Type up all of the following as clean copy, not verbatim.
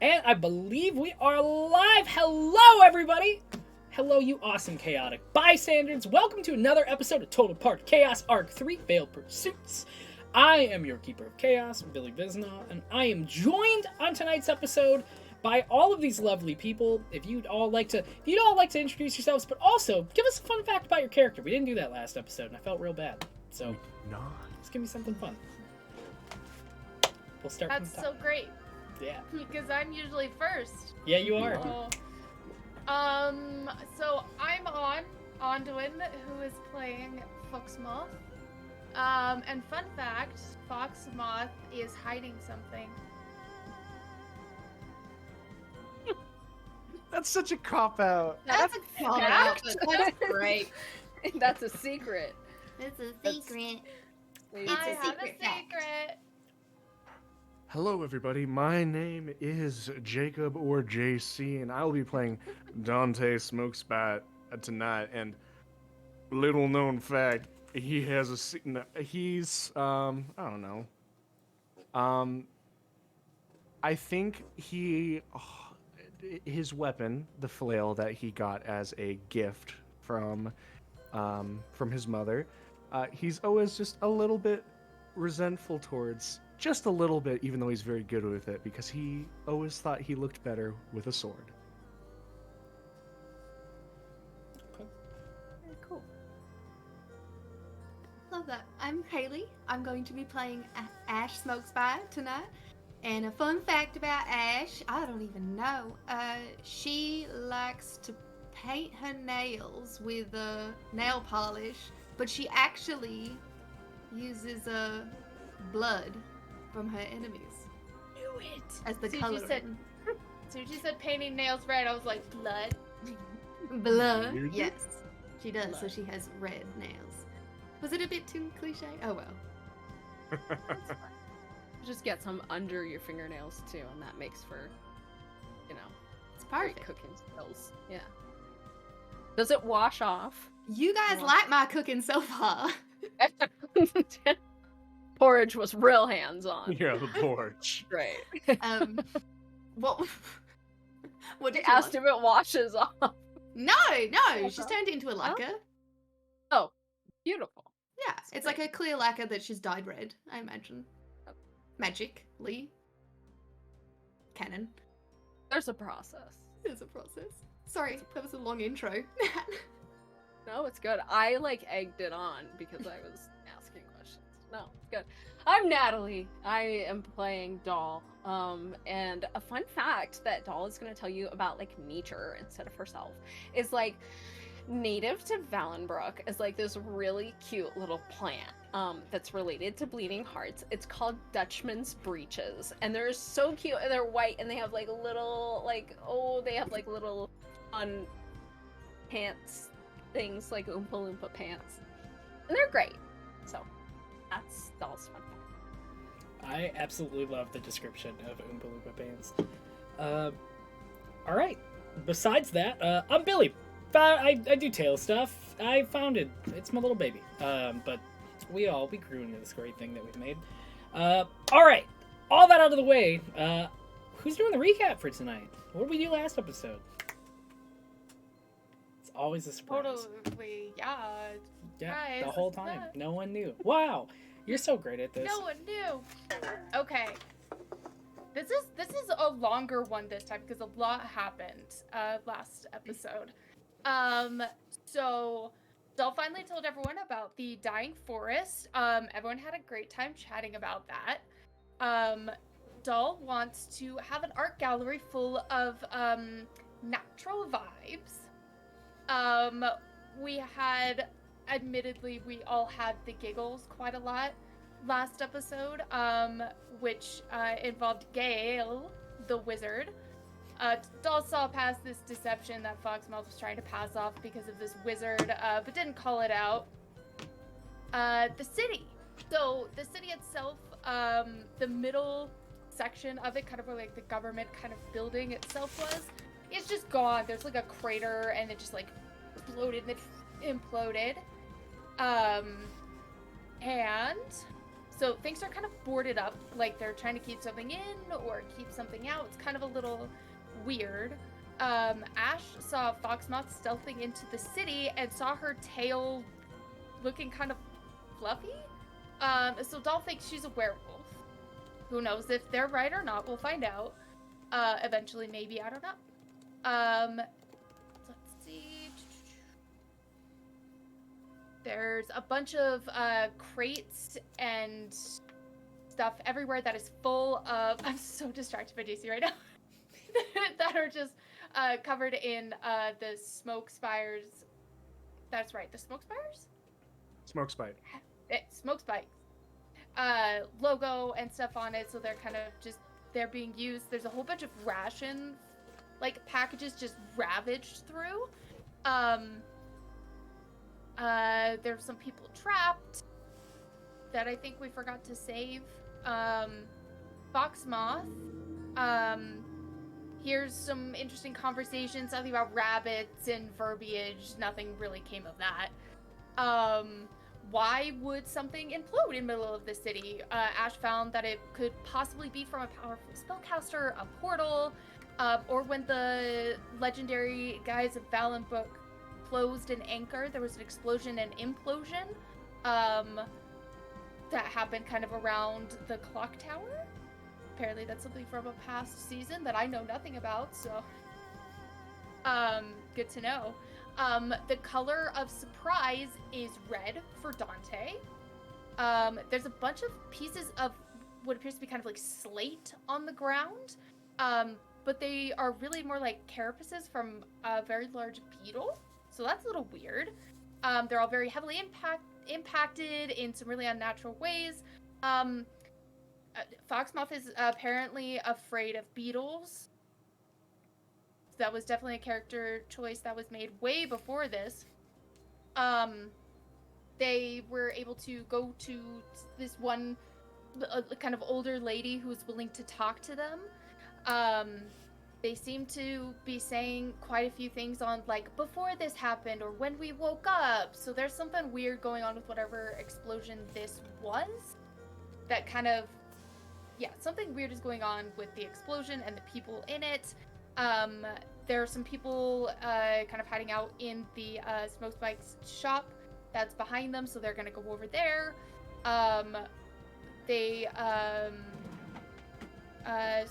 And I believe we are live. Hello, everybody. Hello, you awesome chaotic bystanders. Welcome to another episode of Total Party Chaos Arc 3 Veiled Pursuits. I am your Keeper of Chaos, Billy Biznaw, and I am joined on tonight's episode by all of these lovely people. If you'd all like to introduce yourselves, but also give us a fun fact about your character. We didn't do that last episode, and I felt real bad. So, just give me something fun. We'll start. That's so great. Yeah. Because I'm usually first. Yeah, you are. So I'm Onduin, who is playing Foxmoth. And fun fact, Foxmoth is hiding something. That's such a cop-out. That's a cop-out, but that's great. That's a secret. It's a secret. It's a secret. Hello, everybody. My name is Jacob, or JC, and I will be playing Dante Smokespat tonight. And little known fact, he has he's I don't know. I think his weapon, the flail that he got as a gift from his mother, he's always just a little bit resentful towards. Just a little bit, even though he's very good with it, because he always thought he looked better with a sword. Okay. Very cool. Love that. I'm Haley. I'm going to be playing Ash Smokespy tonight. And a fun fact about Ash, I don't even know. She likes to paint her nails with nail polish, but she actually uses blood from her enemies. Knew it. As the As color. soon as you said painting nails red, I was like, blood. Blood. Weird. Yes, she does. Blood. So she has red nails. Was it a bit too cliche? Oh well. Just get some under your fingernails too, and that makes for, It's great perfect. cooking skills. Yeah. Does it wash off? You guys like my cooking so far. Porridge was real hands-on. Yeah, the porch. Right. What? What They did you asked want? if it washes off. No, she's turned into a lacquer. Oh, beautiful. Yeah, it's like a clear lacquer that she's dyed red, I imagine. Magically. Canon. There's a process. There's a process. Sorry, that was a long intro. No, it's good. I egged it on because I was asking questions. No, it's good. I'm Natalie. I am playing Doll. And a fun fact that Doll is going to tell you about nature instead of herself is native to Valenbrook is this really cute little plant that's related to bleeding hearts. It's called Dutchman's breeches, and they're so cute, and they're white, and they have little little fun pants things, like Oompa Loompa pants, and they're great. So that's Doll's fun fact. I absolutely love the description of Oompa Loompa pants. Alright. Besides that, I'm Billy. I do tail stuff. I found it. It's my little baby. But we grew into this great thing that we've made. Alright. All that out of the way, who's doing the recap for tonight? What did we do last episode? It's always a surprise. Totally, yeah. Yeah, surprise, the whole it's time. that. No one knew. Wow. You're so great at this. No one knew. Okay. This is a longer one this time because a lot happened last episode. So Doll finally told everyone about the dying forest. Everyone had a great time chatting about that. Doll wants to have an art gallery full of natural vibes. Admittedly, we all had the giggles quite a lot last episode, which involved Gale, the wizard. Doll saw past this deception that Foxmoth was trying to pass off because of this wizard, but didn't call it out. The city. So the city itself, the middle section of it, kind of where the government kind of building itself was, it's just gone. There's a crater, and it just exploded and it imploded. And So things are kind of boarded up, like they're trying to keep something in or keep something out. It's kind of a little weird. Ash saw Foxmoth stealthing into the city and saw her tail looking kind of fluffy. So Doll thinks she's a werewolf. Who knows if they're right or not? We'll find out. Eventually, maybe. I don't know. Let's see. There's a bunch of crates and stuff everywhere that is full of... I'm so distracted by JC right now. that are just covered in the smoke spires. That's right, the smoke spires? Smoke spike. Smoke spikes. Logo and stuff on it, so they're kind of just... They're being used. There's a whole bunch of ration, like, packages just ravaged through. There's some people trapped that I think we forgot to save. Foxmoth. Here's some interesting conversations, something about rabbits and verbiage. Nothing really came of that. Why would something implode in the middle of the city? Ash found that it could possibly be from a powerful spellcaster, a portal, or when the legendary Guys of Valen book closed an anchor, there was an explosion and implosion that happened kind of around the clock tower. Apparently that's something from a past season that I know nothing about, so good to know. The color of surprise is red for Dante. There's a bunch of pieces of what appears to be kind of like slate on the ground, but they are really more like carapaces from a very large beetle. So that's a little weird. They're all very heavily impacted in some really unnatural ways. Foxmoth is apparently afraid of beetles. That was definitely a character choice that was made way before this. They were able to go to this one kind of older lady who was willing to talk to them. They seem to be saying quite a few things on, like, before this happened or when we woke up. So there's something weird going on with whatever explosion this was. That kind of, yeah, something weird is going on with the explosion and the people in it. There are some people kind of hiding out in the Smoke Spike's shop that's behind them, so they're going to go over there.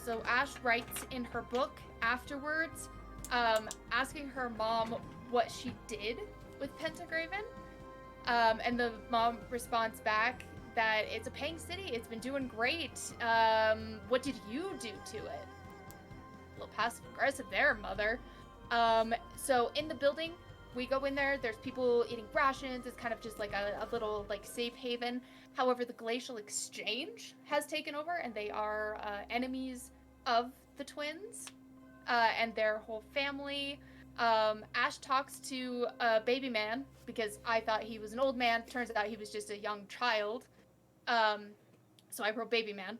So Ash writes in her book afterwards, asking her mom what she did with Pentagraven. And the mom responds back that it's a paying city, it's been doing great. What did you do to it? A little passive aggressive there, mother. So in the building, we go in there, there's people eating rations, it's kind of just like a little like safe haven. However, the Glacial Exchange has taken over, and they are enemies of the twins and their whole family. Ash talks to a baby man, because I thought he was an old man. Turns out he was just a young child. So I wrote baby man.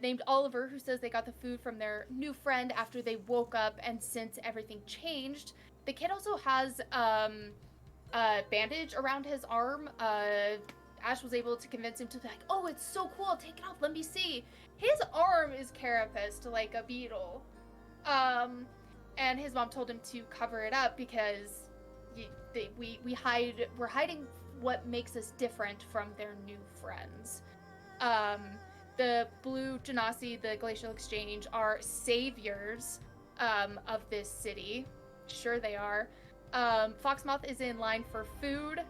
Named Oliver, who says they got the food from their new friend after they woke up, and since everything changed. The kid also has a bandage around his arm. Ash was able to convince him to be like, oh, it's so cool, take it off, let me see. His arm is carapaced like a beetle. And his mom told him to cover it up because we're hiding what makes us different from their new friends. The Blue Genasi, the Glacial Exchange, are saviors of this city. Sure they are. Foxmoth is in line for food.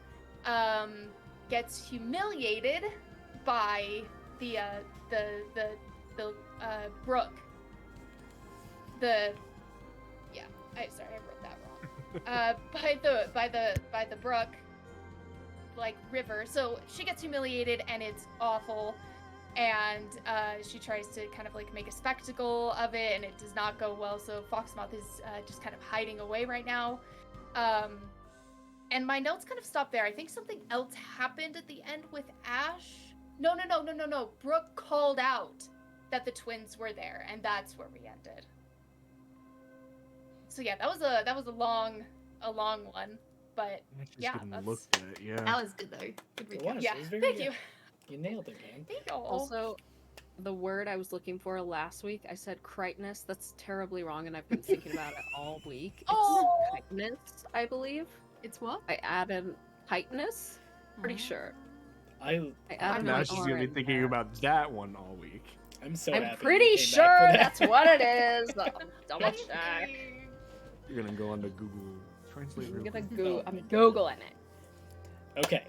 Gets humiliated by the brook. I wrote that wrong. By the brook, like river. So she gets humiliated, and it's awful. And she tries to kind of like make a spectacle of it, and it does not go well. So Foxmoth is just kind of hiding away right now. And my notes kind of stop there. I think something else happened at the end with Ash. No. Brooke called out that the twins were there, and that's where we ended. So yeah, that was a long one, but I just yeah, didn't that's... look at it, yeah. That was good though. Good It recap. was. Yeah, It was very thank good. you. You nailed it, man. Thank you. Also, the word I was looking for last week, I said chitinous. That's terribly wrong, and I've been thinking about it all week. It's Oh. chitinous, I believe. It's what? I added chitinous. Pretty sure. I I added Now an she's R gonna be in thinking there. about that one all week. I'm so I'm happy. pretty you came sure back for that's that. what it is. Double Thank check. you. You're gonna go on to Google Translate. I'm real gonna quick. go. I'm googling it. Okay.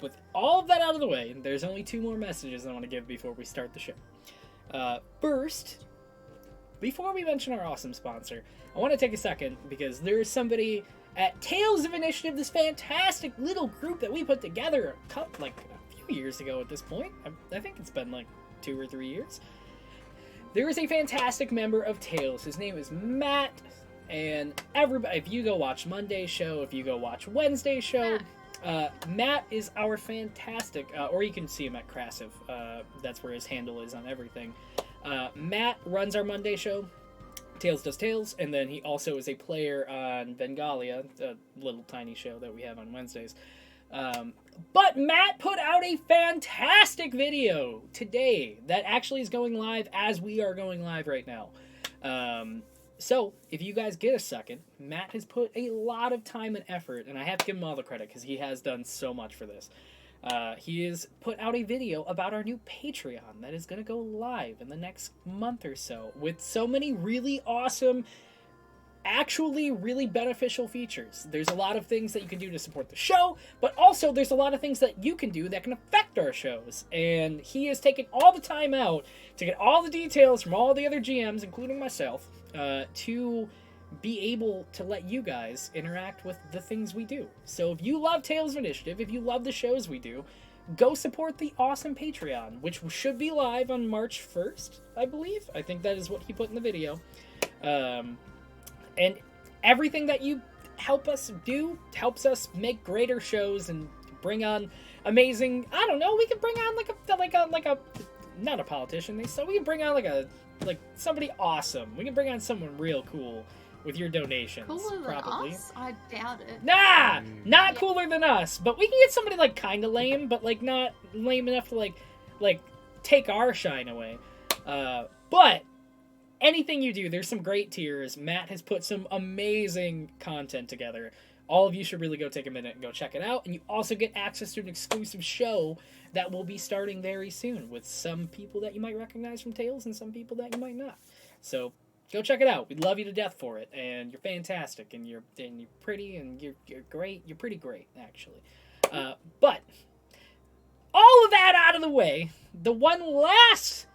With all of that out of the way, there's only 2 more messages I want to give before we start the show. First, before we mention our awesome sponsor, I want to take a second because there's somebody at Tales of Initiative, this fantastic little group that we put together like a few years ago at this point. I think it's been like 2 or 3 years. There is a fantastic member of Tales. His name is Matt. And everybody, if you go watch Monday's show, if you go watch Wednesday's show, Matt is our fantastic, or you can see him at Crassive. That's where his handle is on everything. Matt runs our Monday show. Tales does Tales, and then he also is a player on Bengalia, a little tiny show that we have on Wednesdays. But Matt put out a fantastic video today that actually is going live as we are going live right now. So, if you guys get a second, Matt has put a lot of time and effort, and I have to give him all the credit because he has done so much for this. He has put out a video about our new Patreon that is going to go live in the next month or so with so many really awesome, actually really beneficial features. There's a lot of things that you can do to support the show, but also there's a lot of things that you can do that can affect our shows. And he has taken all the time out to get all the details from all the other GMs, including myself, to be able to let you guys interact with the things we do. So if you love Tales of Initiative, if you love the shows we do, go support the awesome Patreon, which should be live on March 1st, I believe. I think that is what he put in the video. And everything that you help us do helps us make greater shows and bring on amazing, I don't know, we could bring on like a not a politician, so we can bring on like somebody awesome. We can bring on someone real cool with your donations. Cooler probably. than us? I doubt it. Nah! Not cooler than us, but we can get somebody like kinda lame, but like not lame enough to like take our shine away. But anything you do, there's some great tiers. Matt has put some amazing content together. All of you should really go take a minute and go check it out. And you also get access to an exclusive show that will be starting very soon with some people that you might recognize from Tales and some people that you might not. So go check it out. We'd love you to death for it. And you're fantastic. And you're pretty and you're great. You're pretty great, actually. But all of that out of the way, the one last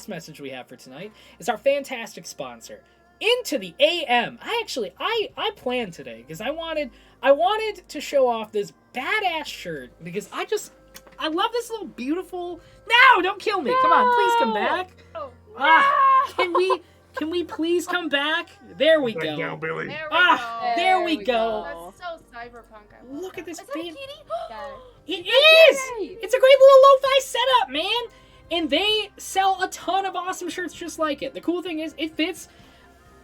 message we have for tonight is our fantastic sponsor, Into the AM. I planned today because I wanted to show off this badass shirt because I love this little beautiful. No, don't kill me. Come on, please come back. Can we please come back? There we go. Down, Billy. There we go. There we go. That's so cyberpunk. I love Look at that. this Is that a fan- kitty? It is! It's a great little lo-fi setup, man! And they sell a ton of awesome shirts just like it. The cool thing is, it fits.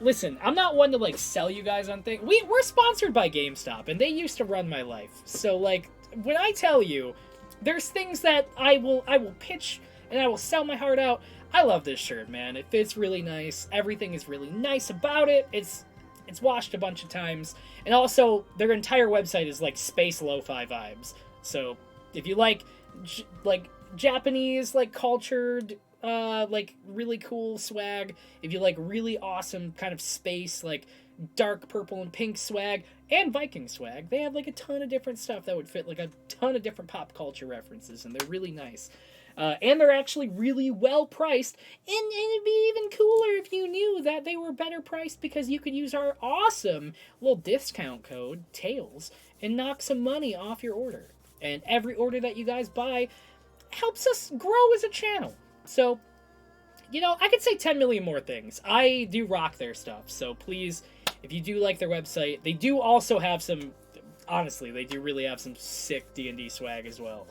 Listen, I'm not one to, like, sell you guys on things. We're sponsored by GameStop, and they used to run my life. So, like, when I tell you, there's things that I will pitch, and I will sell my heart out. I love this shirt, man. It fits really nice. Everything is really nice about it. It's washed a bunch of times. And also, their entire website is, like, space lo-fi vibes. So, if you like Japanese, like, cultured, like, really cool swag, if you like really awesome kind of space, like, dark purple and pink swag, and Viking swag, they have, like, a ton of different stuff that would fit, like, a ton of different pop culture references, and they're really nice. And they're actually really well priced, and it'd be even cooler if you knew that they were better priced because you could use our awesome little discount code, TAILS, and knock some money off your order. And every order that you guys buy helps us grow as a channel. So, you know, I could say 10 million more things. I do rock their stuff, so please, if you do like their website, they do also have some, honestly, they do really have some sick D&D swag as well.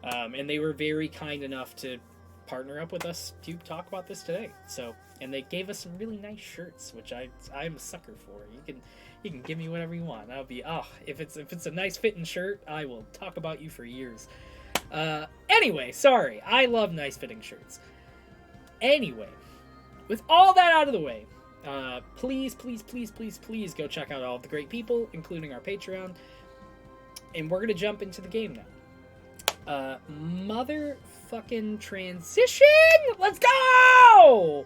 And they were very kind enough to partner up with us to talk about this today. So, and they gave us some really nice shirts, which I'm a sucker for. You can give me whatever you want. I'll be if it's a nice fitting shirt, I will talk about you for years. Anyway, sorry. I love nice fitting shirts. Anyway, with all that out of the way, please go check out all of the great people, including our Patreon. And we're gonna jump into the game now. Motherfucking transition! Let's go!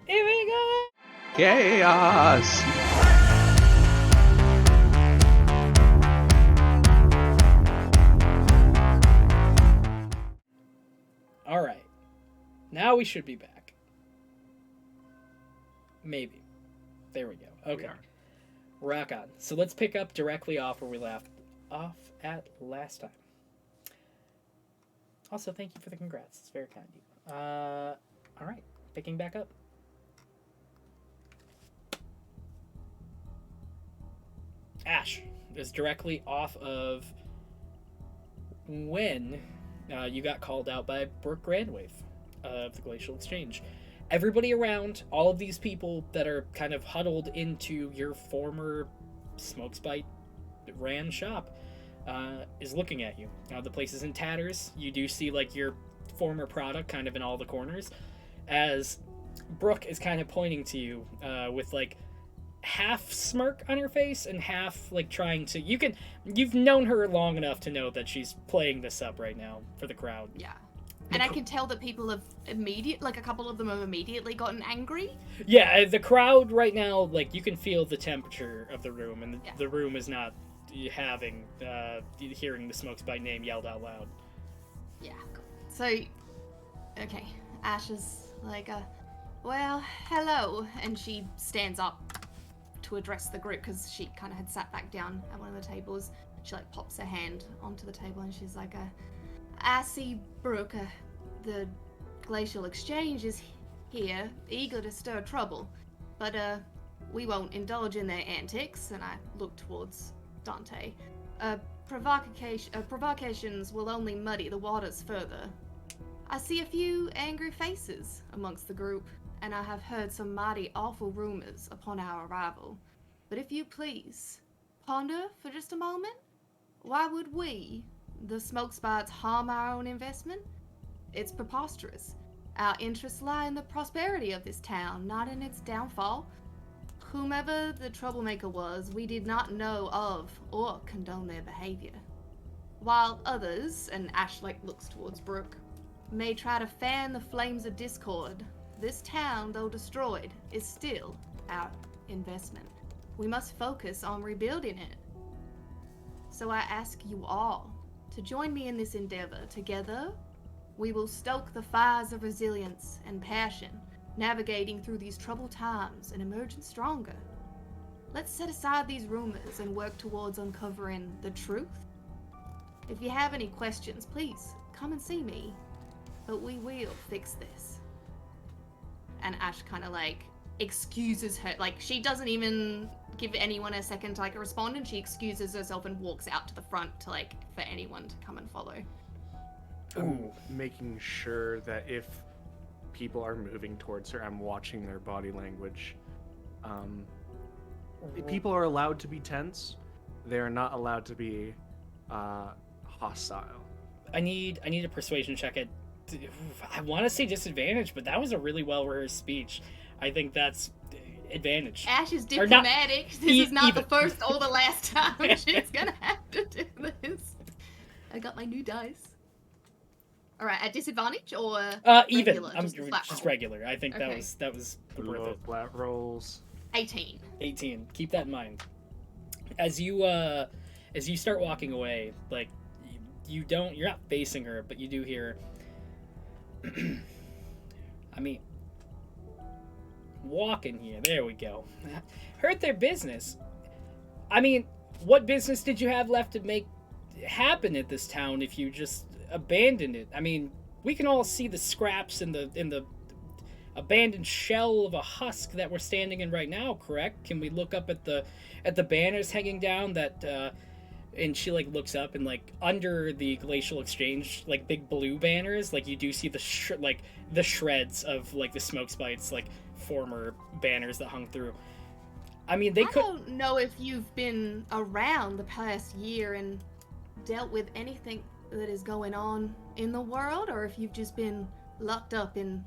Here we go! Chaos! Alright. Now we should be back. Maybe. There we go. Okay. Rock on. So let's pick up directly off where we left off at last time. Also, thank you for the congrats. It's very kind of you. Alright. Picking back up. Ash is directly off of when you got called out by Brooke Grandwave of the Glacial Exchange. Everybody around, all of these people that are kind of huddled into your former Smokespite ran shop is looking at you. The place is in tatters. You do see like your former product kind of in all the corners as Brooke is kind of pointing to you with like half smirk on her face and half like trying to you've known her long enough to know that she's playing this up right now for the crowd. Yeah. And I can tell that people have a couple of them have immediately gotten angry. Yeah, the crowd right now, like, you can feel the temperature of the room, and the room is not having, hearing the Smokespite name yelled out loud. Yeah. So, okay, Ash is like, well, hello, and she stands up to address the group, because she kind of had sat back down at one of the tables. She, like, pops her hand onto the table, and she's like, I see Brooke, the Glacial Exchange is here, eager to stir trouble, but we won't indulge in their antics, and I look towards Dante. Provocations will only muddy the waters further. I see a few angry faces amongst the group, and I have heard some mighty awful rumors upon our arrival. But if you please, ponder for just a moment, why would we, the Smokespites, harm our own investment? It's preposterous. Our interests lie in the prosperity of this town, not in its downfall. Whomever the troublemaker was, we did not know of or condone their behavior. While others, and Ash looks towards Brooke, may try to fan the flames of discord, this town, though destroyed, is still our investment. We must focus on rebuilding it. So I ask you all to join me in this endeavor. Together, we will stoke the fires of resilience and passion, navigating through these troubled times and emerging stronger. Let's set aside these rumors and work towards uncovering the truth. If you have any questions, please come and see me, but we will fix this. And Ash kind of excuses her, she doesn't even give anyone a second to respond, and she excuses herself and walks out to the front to for anyone to come and follow. I'm making sure that if people are moving towards her, I'm watching their body language. People are allowed to be tense. They are not allowed to be hostile. I need a persuasion check at. I want to say disadvantage, but that was a really well rehearsed speech. I think that's advantage. Ash is diplomatic. This is not even. the first or the last time she's gonna have to do this. I got my new dice. All right, at disadvantage or even. regular, I'm just just regular. I think Okay. that was worth it. Flat rolls. 18. 18. Keep that in mind. As you start walking away, you're not facing her, but you do hear. I mean, walking here. There we go. Hurt their business. I mean, what business did you have left to make happen at this town if you just abandoned it? I mean, we can all see the scraps in the abandoned shell of a husk that we're standing in right now, correct? Can we look up at the banners hanging down that and she looks up, and under the Glacial Exchange, big blue banners, you do see the shreds of the Smokespites former banners that hung through. I mean, I don't know if you've been around the past year and dealt with anything that is going on in the world, or if you've just been locked up in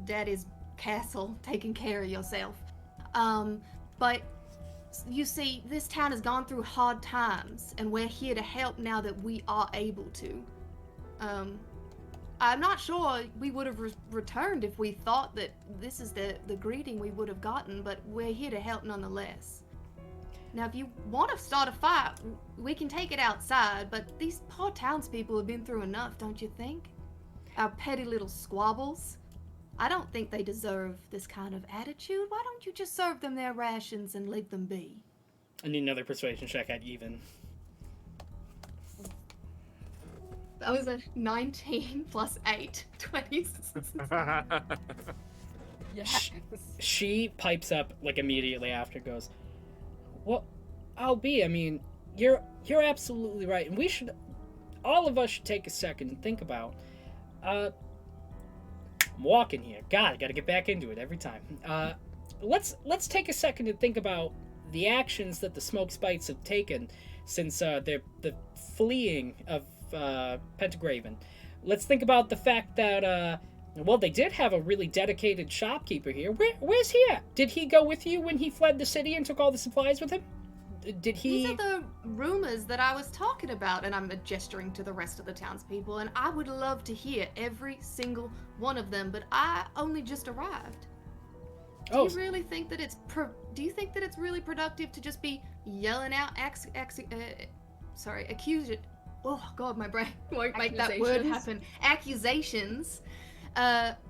Daddy's castle taking care of yourself. But you see, this town has gone through hard times, and we're here to help now that we are able to. I'm not sure we would have returned if we thought that this is the greeting we would have gotten, but we're here to help nonetheless. Now, if you want to start a fight, we can take it outside, but these poor townspeople have been through enough, don't you think? Our petty little squabbles. I don't think they deserve this kind of attitude. Why don't you just serve them their rations and leave them be? I need another persuasion check at even. That was a 19 plus 8. 20. Yes. She pipes up like immediately after, goes, "Well, I mean, you're absolutely right, and all of us should take a second and think about. I'm walking here. Gotta get back into it every time. Let's take a second and think about the actions that the Smoke Spites have taken since the fleeing of Pentagraven. Let's think about the fact that well, they did have a really dedicated shopkeeper here. Where's he at? Did he go with you when he fled the city and took all the supplies with him? Did he? These are the rumors that I was talking about, and I'm gesturing to the rest of the townspeople, and I would love to hear every single one of them, but I only just arrived. Do you really think that it's really productive to just be yelling out accusation? Oh God, my brain won't make that word happen. Accusations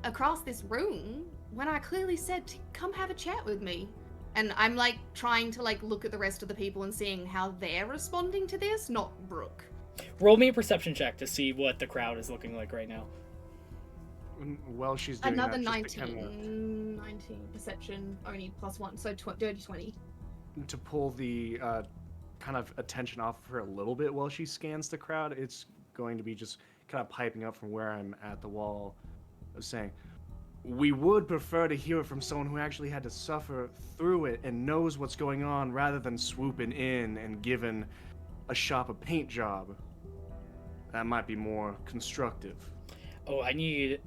across this room when I clearly said to come have a chat with me. And I'm like trying to like look at the rest of the people and seeing how they're responding to this, not Brooke. Roll me a perception check to see what the crowd is looking like right now. Well, she's doing Another that, 19. 19 perception, only +1, so dirty 20. To pull the kind of attention off of her a little bit while she scans the crowd. It's going to be just kind of piping up from where I'm at the wall, of saying, "We would prefer to hear it from someone who actually had to suffer through it and knows what's going on, rather than swooping in and giving a shop a paint job. That might be more constructive." Oh, I need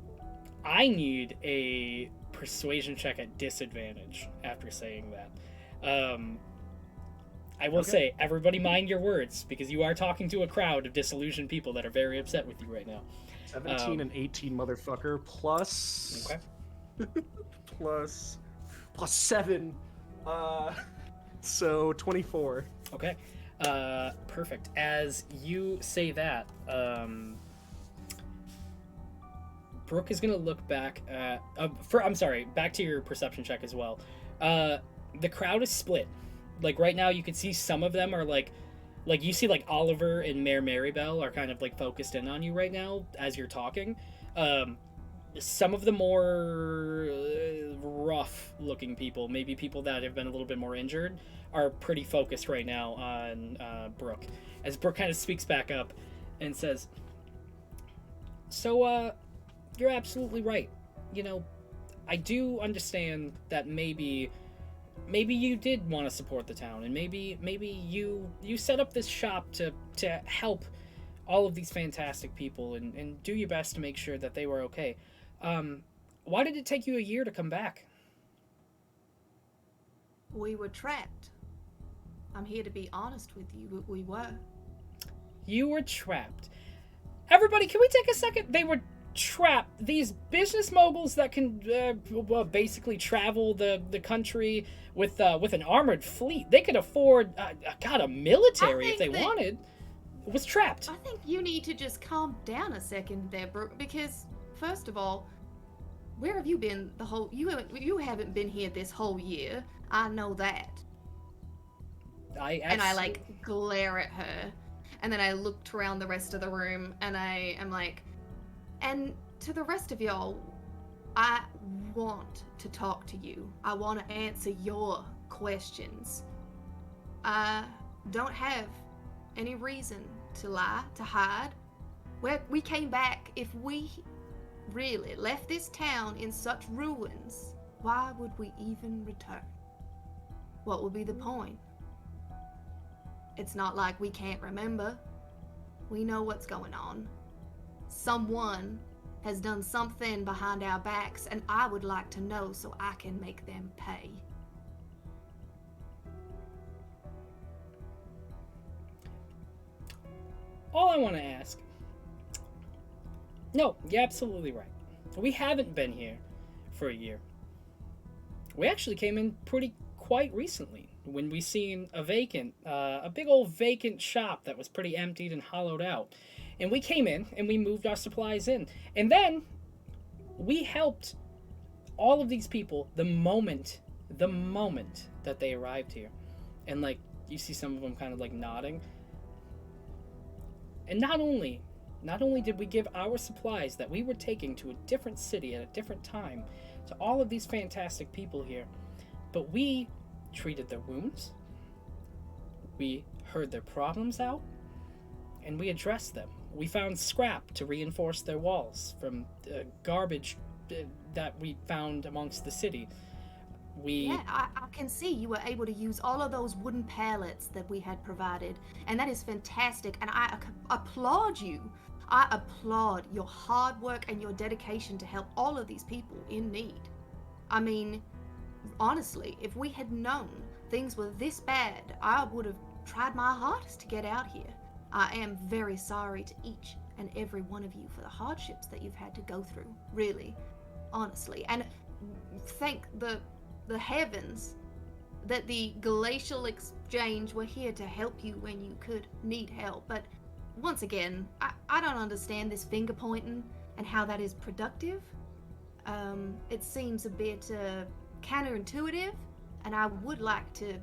a persuasion check at disadvantage after saying that. I will say, everybody mind your words, because you are talking to a crowd of disillusioned people that are very upset with you right now. 17 and 18, motherfucker, plus... Okay. plus 7. So 24. Okay. Perfect. As you say that, Brooke is gonna look back at... I'm sorry, back to your perception check as well. The crowd is split. Like, right now, you can see some of them are, like, you see, like, Oliver and Mayor Maribel are kind of, like, focused in on you right now as you're talking. Some of the more rough-looking people, maybe people that have been a little bit more injured, are pretty focused right now on Brooke. As Brooke kind of speaks back up and says, "So, you're absolutely right. You know, I do understand that maybe you did want to support the town, and maybe you set up this shop to help all of these fantastic people and do your best to make sure that they were okay. Why did it take you a year to come back?" We were trapped. I'm here to be honest with you, we were. You were trapped. Everybody, can we take a second? They were trapped. These business moguls that can basically travel the country with an armored fleet. They could afford a military if they wanted. Was trapped. I think you need to just calm down a second there, Brooke, because first of all, where have you been the whole... You haven't been here this whole year. I know that. And I, like, glare at her. And then I looked around the rest of the room, and I am like... And to the rest of y'all, I want to talk to you. I want to answer your questions. I don't have any reason to lie, to hide. We came back. If we really left this town in such ruins, why would we even return? What would be the point? It's not like we can't remember. We know what's going on. Someone has done something behind our backs, and I would like to know so I can make them pay. All I want to ask... No, you're absolutely right. We haven't been here for a year. We actually came in quite recently when we seen a big old vacant shop that was pretty emptied and hollowed out. And we came in and we moved our supplies in. And then we helped all of these people the moment that they arrived here. And like, you see some of them kind of like nodding. And not only did we give our supplies that we were taking to a different city at a different time to all of these fantastic people here, but we treated their wounds, we heard their problems out, and we addressed them. We found scrap to reinforce their walls from garbage that we found amongst the city. Yeah, I can see you were able to use all of those wooden pallets that we had provided, and that is fantastic, and I applaud you. I applaud your hard work and your dedication to help all of these people in need. I mean, honestly, if we had known things were this bad, I would have tried my hardest to get out here. I am very sorry to each and every one of you for the hardships that you've had to go through, really, honestly. And thank the heavens that the Glacial Exchange were here to help you when you could need help. But once again, I don't understand this finger pointing and how that is productive. It seems a bit counterintuitive, and I would like to,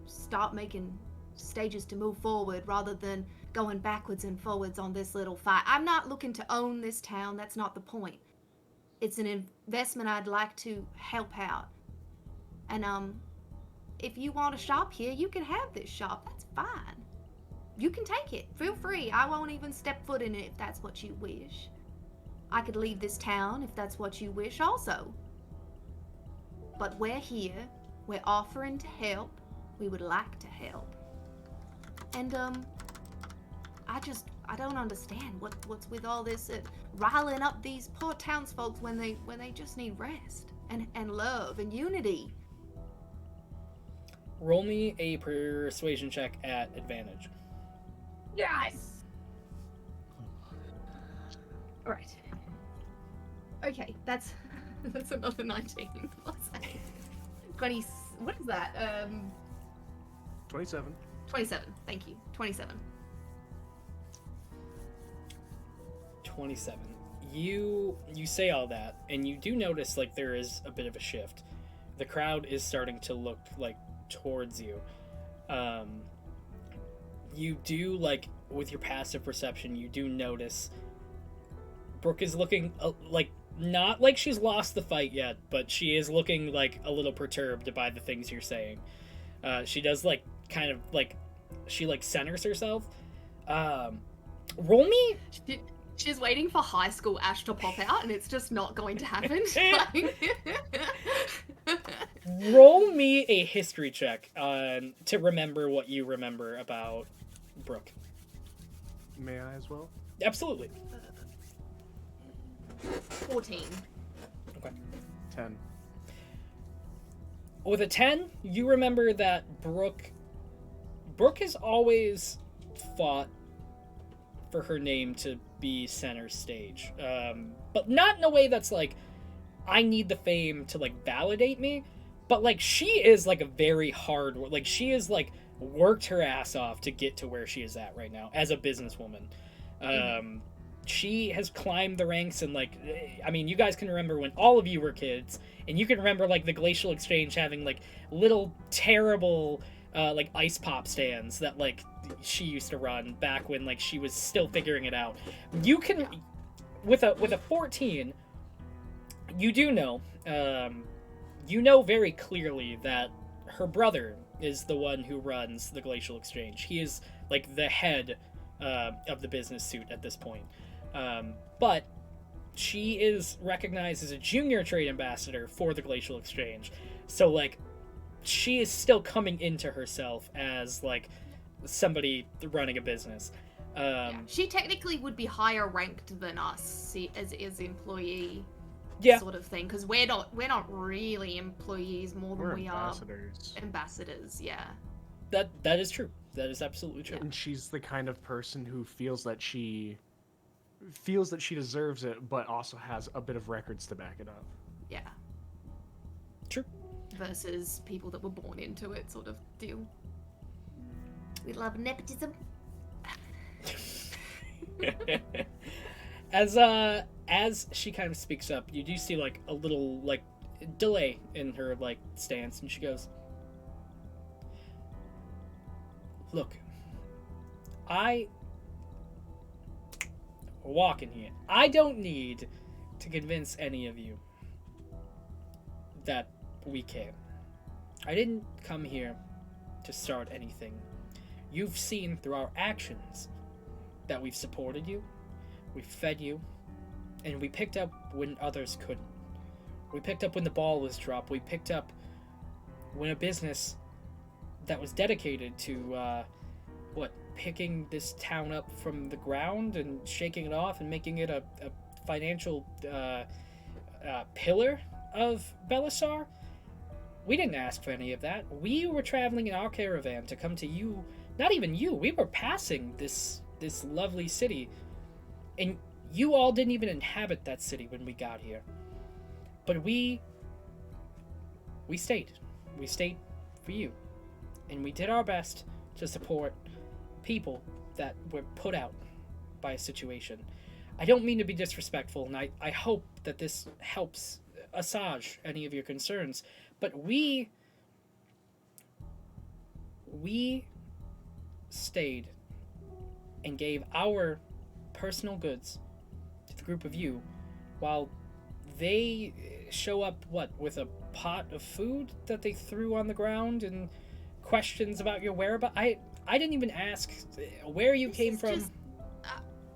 start making stages to move forward rather than going backwards and forwards on this little fight. I'm not looking to own this town, that's not the point. It's an investment I'd like to help out. And if you want a shop here, you can have this shop. That's fine. You can take it. Feel free. I won't even step foot in it if that's what you wish. I could leave this town if that's what you wish also. But we're here. We're offering to help. We would like to help. And I don't understand what's with all this riling up these poor townsfolk when they just need rest and love and unity. Roll me a persuasion check at advantage. Yes! Alright. Okay, that's another 19 plus 8. 20, what is that? 27. 27, thank you. 27. 27. You say all that, and you do notice like there is a bit of a shift. The crowd is starting to look like towards you. You do, like, with your passive perception, you do notice Brooke is looking like, not like she's lost the fight yet, but she is looking like a little perturbed by the things you're saying. She does like kind of like she like centers herself. Roll me. She's waiting for high school Ash to pop out, and it's just not going to happen. Roll me a history check to remember what you remember about Brooke. May I as well? Absolutely. 14. Okay. 10. With a 10, you remember that Brooke has always fought for her name to be center stage. But not in a way that's like, I need the fame to like validate me. But like, she is like a very hard, like she is like worked her ass off to get to where she is at right now as a businesswoman. She has climbed the ranks, and like, I mean, you guys can remember when all of you were kids, and you can remember like the Glacial Exchange having like little terrible like ice pop stands that like she used to run back when like she was still figuring it out. You can, with a 14, you do know, you know very clearly that her brother is the one who runs the Glacial Exchange. He is like the head of the business suit at this point. But she is recognized as a junior trade ambassador for the Glacial Exchange. So like, she is still coming into herself as like somebody running a business. She technically would be higher ranked than us as employee Yeah. sort of thing, because we're not really employees more than We're we ambassadors. are ambassadors. Yeah. That is true. That is absolutely true. And she's the kind of person who feels that she deserves it, but also has a bit of records to back it up. Yeah. True. Versus people that were born into it, sort of deal. We love nepotism. As she kind of speaks up, you do see like a little like delay in her like stance, and she goes, "Look, I walk in here. I don't need to convince any of you that we care. I didn't come here to start anything. You've seen through our actions that we've supported you, we've fed you, and we picked up when others couldn't. We picked up when the ball was dropped. We picked up when a business that was dedicated to, picking this town up from the ground and shaking it off and making it a financial pillar of Belisar. We didn't ask for any of that. We were traveling in our caravan to come to you. Not even you. We were passing this lovely city, and you all didn't even inhabit that city when we got here. But we stayed. We stayed for you, and we did our best to support people that were put out by a situation. I don't mean to be disrespectful, and I hope that this helps assuage any of your concerns, but we stayed and gave our personal goods to the group of you, while they show up, with a pot of food that they threw on the ground and questions about your whereabouts. I didn't even ask where you came from.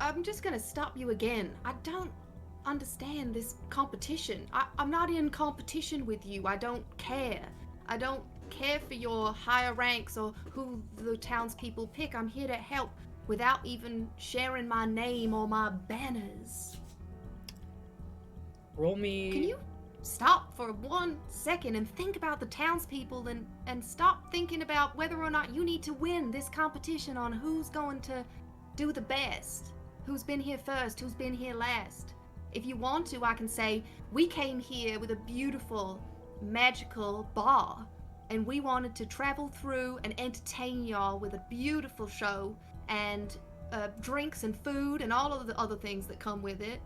I'm just gonna stop you again. I don't understand this competition. I'm not in competition with you. I don't care. I don't care for your higher ranks or who the townspeople pick. I'm here to help without even sharing my name or my banners. Roll me. Can you stop for 1 second and think about the townspeople and stop thinking about whether or not you need to win this competition on who's going to do the best, who's been here first, who's been here last. If you want to, I can say, we came here with a beautiful, magical bar, and we wanted to travel through and entertain y'all with a beautiful show and drinks and food and all of the other things that come with it.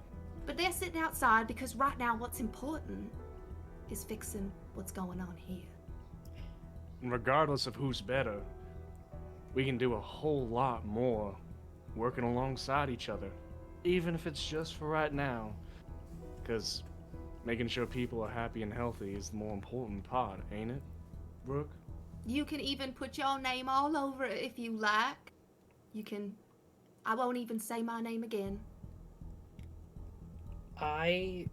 But they're sitting outside because right now what's important is fixing what's going on here. And regardless of who's better, we can do a whole lot more working alongside each other, even if it's just for right now. Because making sure people are happy and healthy is the more important part, ain't it, Brooke? You can even put your name all over it if you like. I won't even say my name again. I'm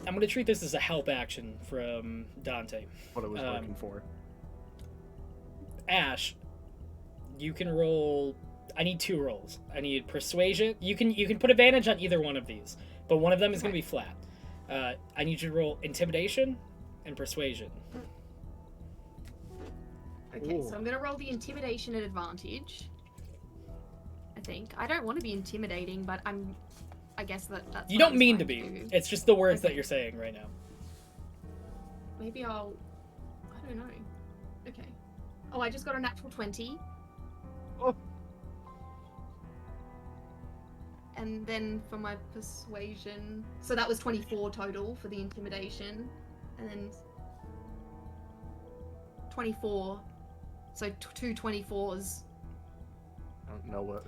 gonna treat this as a help action from Dante. What I was looking for. Ash, you can roll. I need 2 rolls. I need persuasion. You can put advantage on either one of these, but one of them is gonna be flat. I need you to roll intimidation and persuasion. Okay, so I'm gonna roll the intimidation at advantage. I think. I don't want to be intimidating, but I guess that's You what don't I'm mean to trying be. do. It's just the words Okay. that you're saying right now. Maybe I don't know. Okay. Oh, I just got a natural 20. Oh. And then for my persuasion, so that was 24 total for the intimidation, and then 24. So 2 24s. I don't know what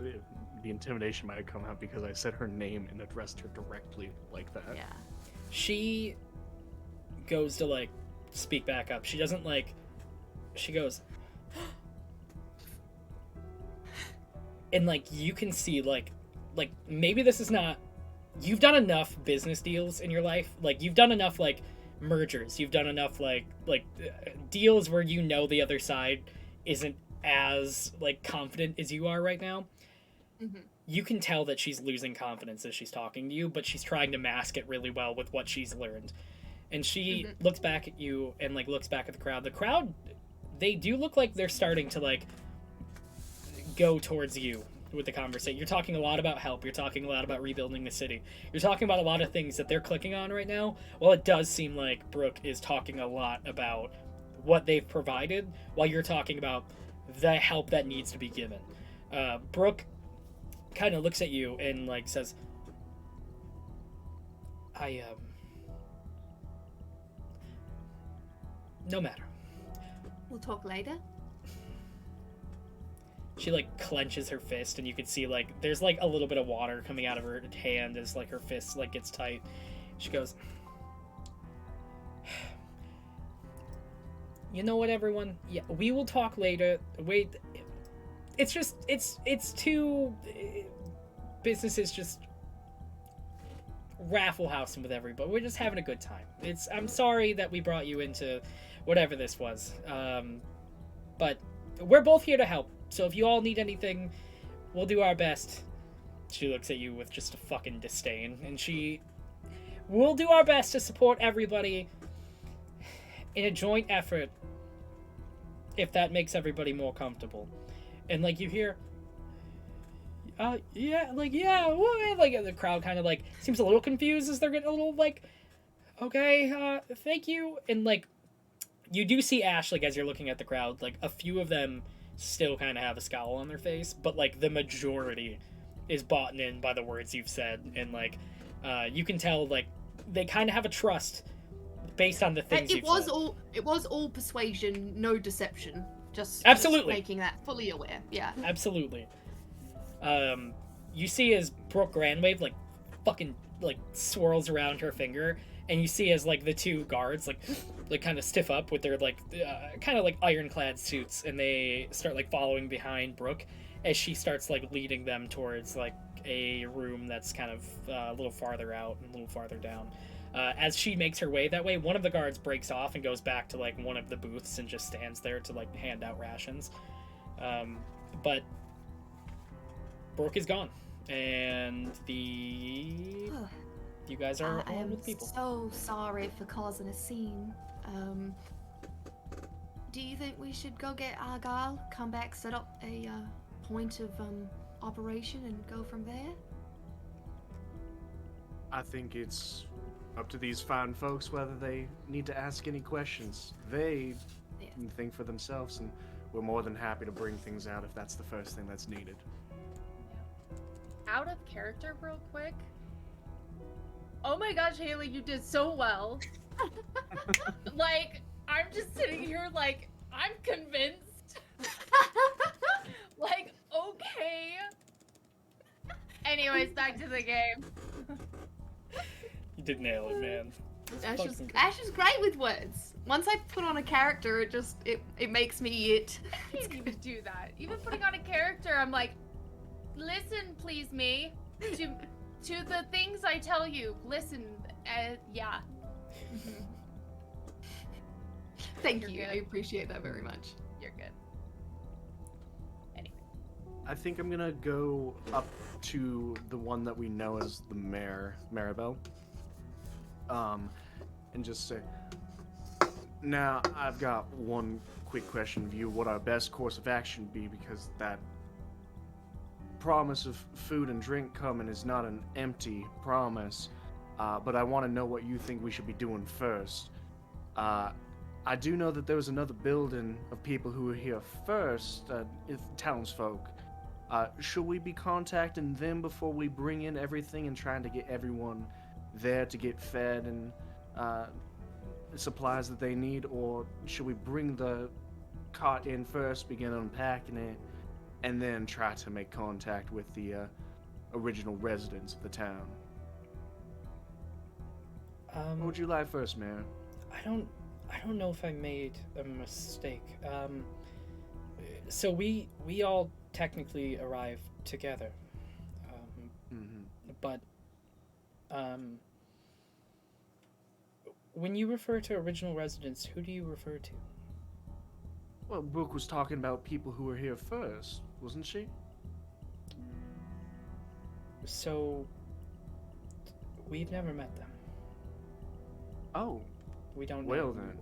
the intimidation might have come out because I said her name and addressed her directly like that. Yeah. She goes to speak back up. She doesn't she goes and you can see maybe this is not, you've done enough business deals in your life, you've done enough mergers. You've done enough deals where you know the other side isn't as like confident as you are right now. Mm-hmm. You can tell that she's losing confidence as she's talking to you, but she's trying to mask it really well with what she's learned. And she looks back at you and like looks back at the crowd. The crowd, they do look like they're starting to like go towards you with the conversation. You're talking a lot about help. You're talking a lot about rebuilding the city. You're talking about a lot of things that they're clicking on right now. Well, it does seem like Brooke is talking a lot about what they've provided while you're talking about the help that needs to be given. Brooke kind of looks at you and like says, no matter. We'll talk later. She like clenches her fist, and you can see like there's like a little bit of water coming out of her hand as like her fist like gets tight. She goes, you know what, everyone? Yeah, we will talk later. Wait, it's just it's two businesses just raffle housing with everybody. We're just having a good time. I'm sorry that we brought you into whatever this was, but we're both here to help. So if you all need anything, we'll do our best. She looks at you with just a fucking disdain, and we'll do our best to support everybody in a joint effort, if that makes everybody more comfortable. And like you hear, what? Like the crowd kind of like seems a little confused as they're getting a little like, okay, thank you. And like you do see Ash, like as you're looking at the crowd, like a few of them still kind of have a scowl on their face, but like the majority is bought in by the words you've said, and like you can tell like they kind of have a trust based on the things you've said. It was all persuasion, no deception. Absolutely. Just making that fully aware. Yeah. Absolutely. You see as Brooke Grandwave like fucking like swirls around her finger, and you see as like the two guards like kind of stiff up with their like kind of like ironclad suits, and they start like following behind Brooke as she starts like leading them towards like a room that's kind of a little farther out and a little farther down. As she makes her way that way, one of the guards breaks off and goes back to like one of the booths and just stands there to like hand out rations. But Brooke is gone, and you guys are alone with people. I am so sorry for causing a scene. Do you think we should go get Argyle, come back, set up a point of operation, and go from there? I think it's up to these fine folks whether they need to ask any questions. They can think for themselves, and we're more than happy to bring things out if that's the first thing that's needed. Out of character real quick. Oh my gosh, Haley, you did so well. Like, I'm just sitting here like, I'm convinced. Like, okay. Anyways, back to the game. You did nail it, man. Ash is great with words. Once I put on a character, it makes me it. I can't even do that. Even putting on a character, I'm like, listen, please, me, to the things I tell you. Listen, yeah. Thank You're you. good. I appreciate that very much. You're good. Anyway. I think I'm gonna go up to the one that we know as the mayor, Maribel, and just say, now I've got one quick question of you, what our best course of action be, because that promise of food and drink coming is not an empty promise, but I want to know what you think we should be doing first. I do know that there was another building of people who were here first, townsfolk. Should we be contacting them before we bring in everything and trying to get everyone there to get fed and supplies that they need, or should we bring the cart in first, begin unpacking it, and then try to make contact with the original residents of the town? What would you like first, Mayor? I don't know if I made a mistake. So we all technically arrived together, but when you refer to original residents, who do you refer to? Well, Brooke was talking about people who were here first, wasn't she? So, we've never met them. Oh, We don't well know then.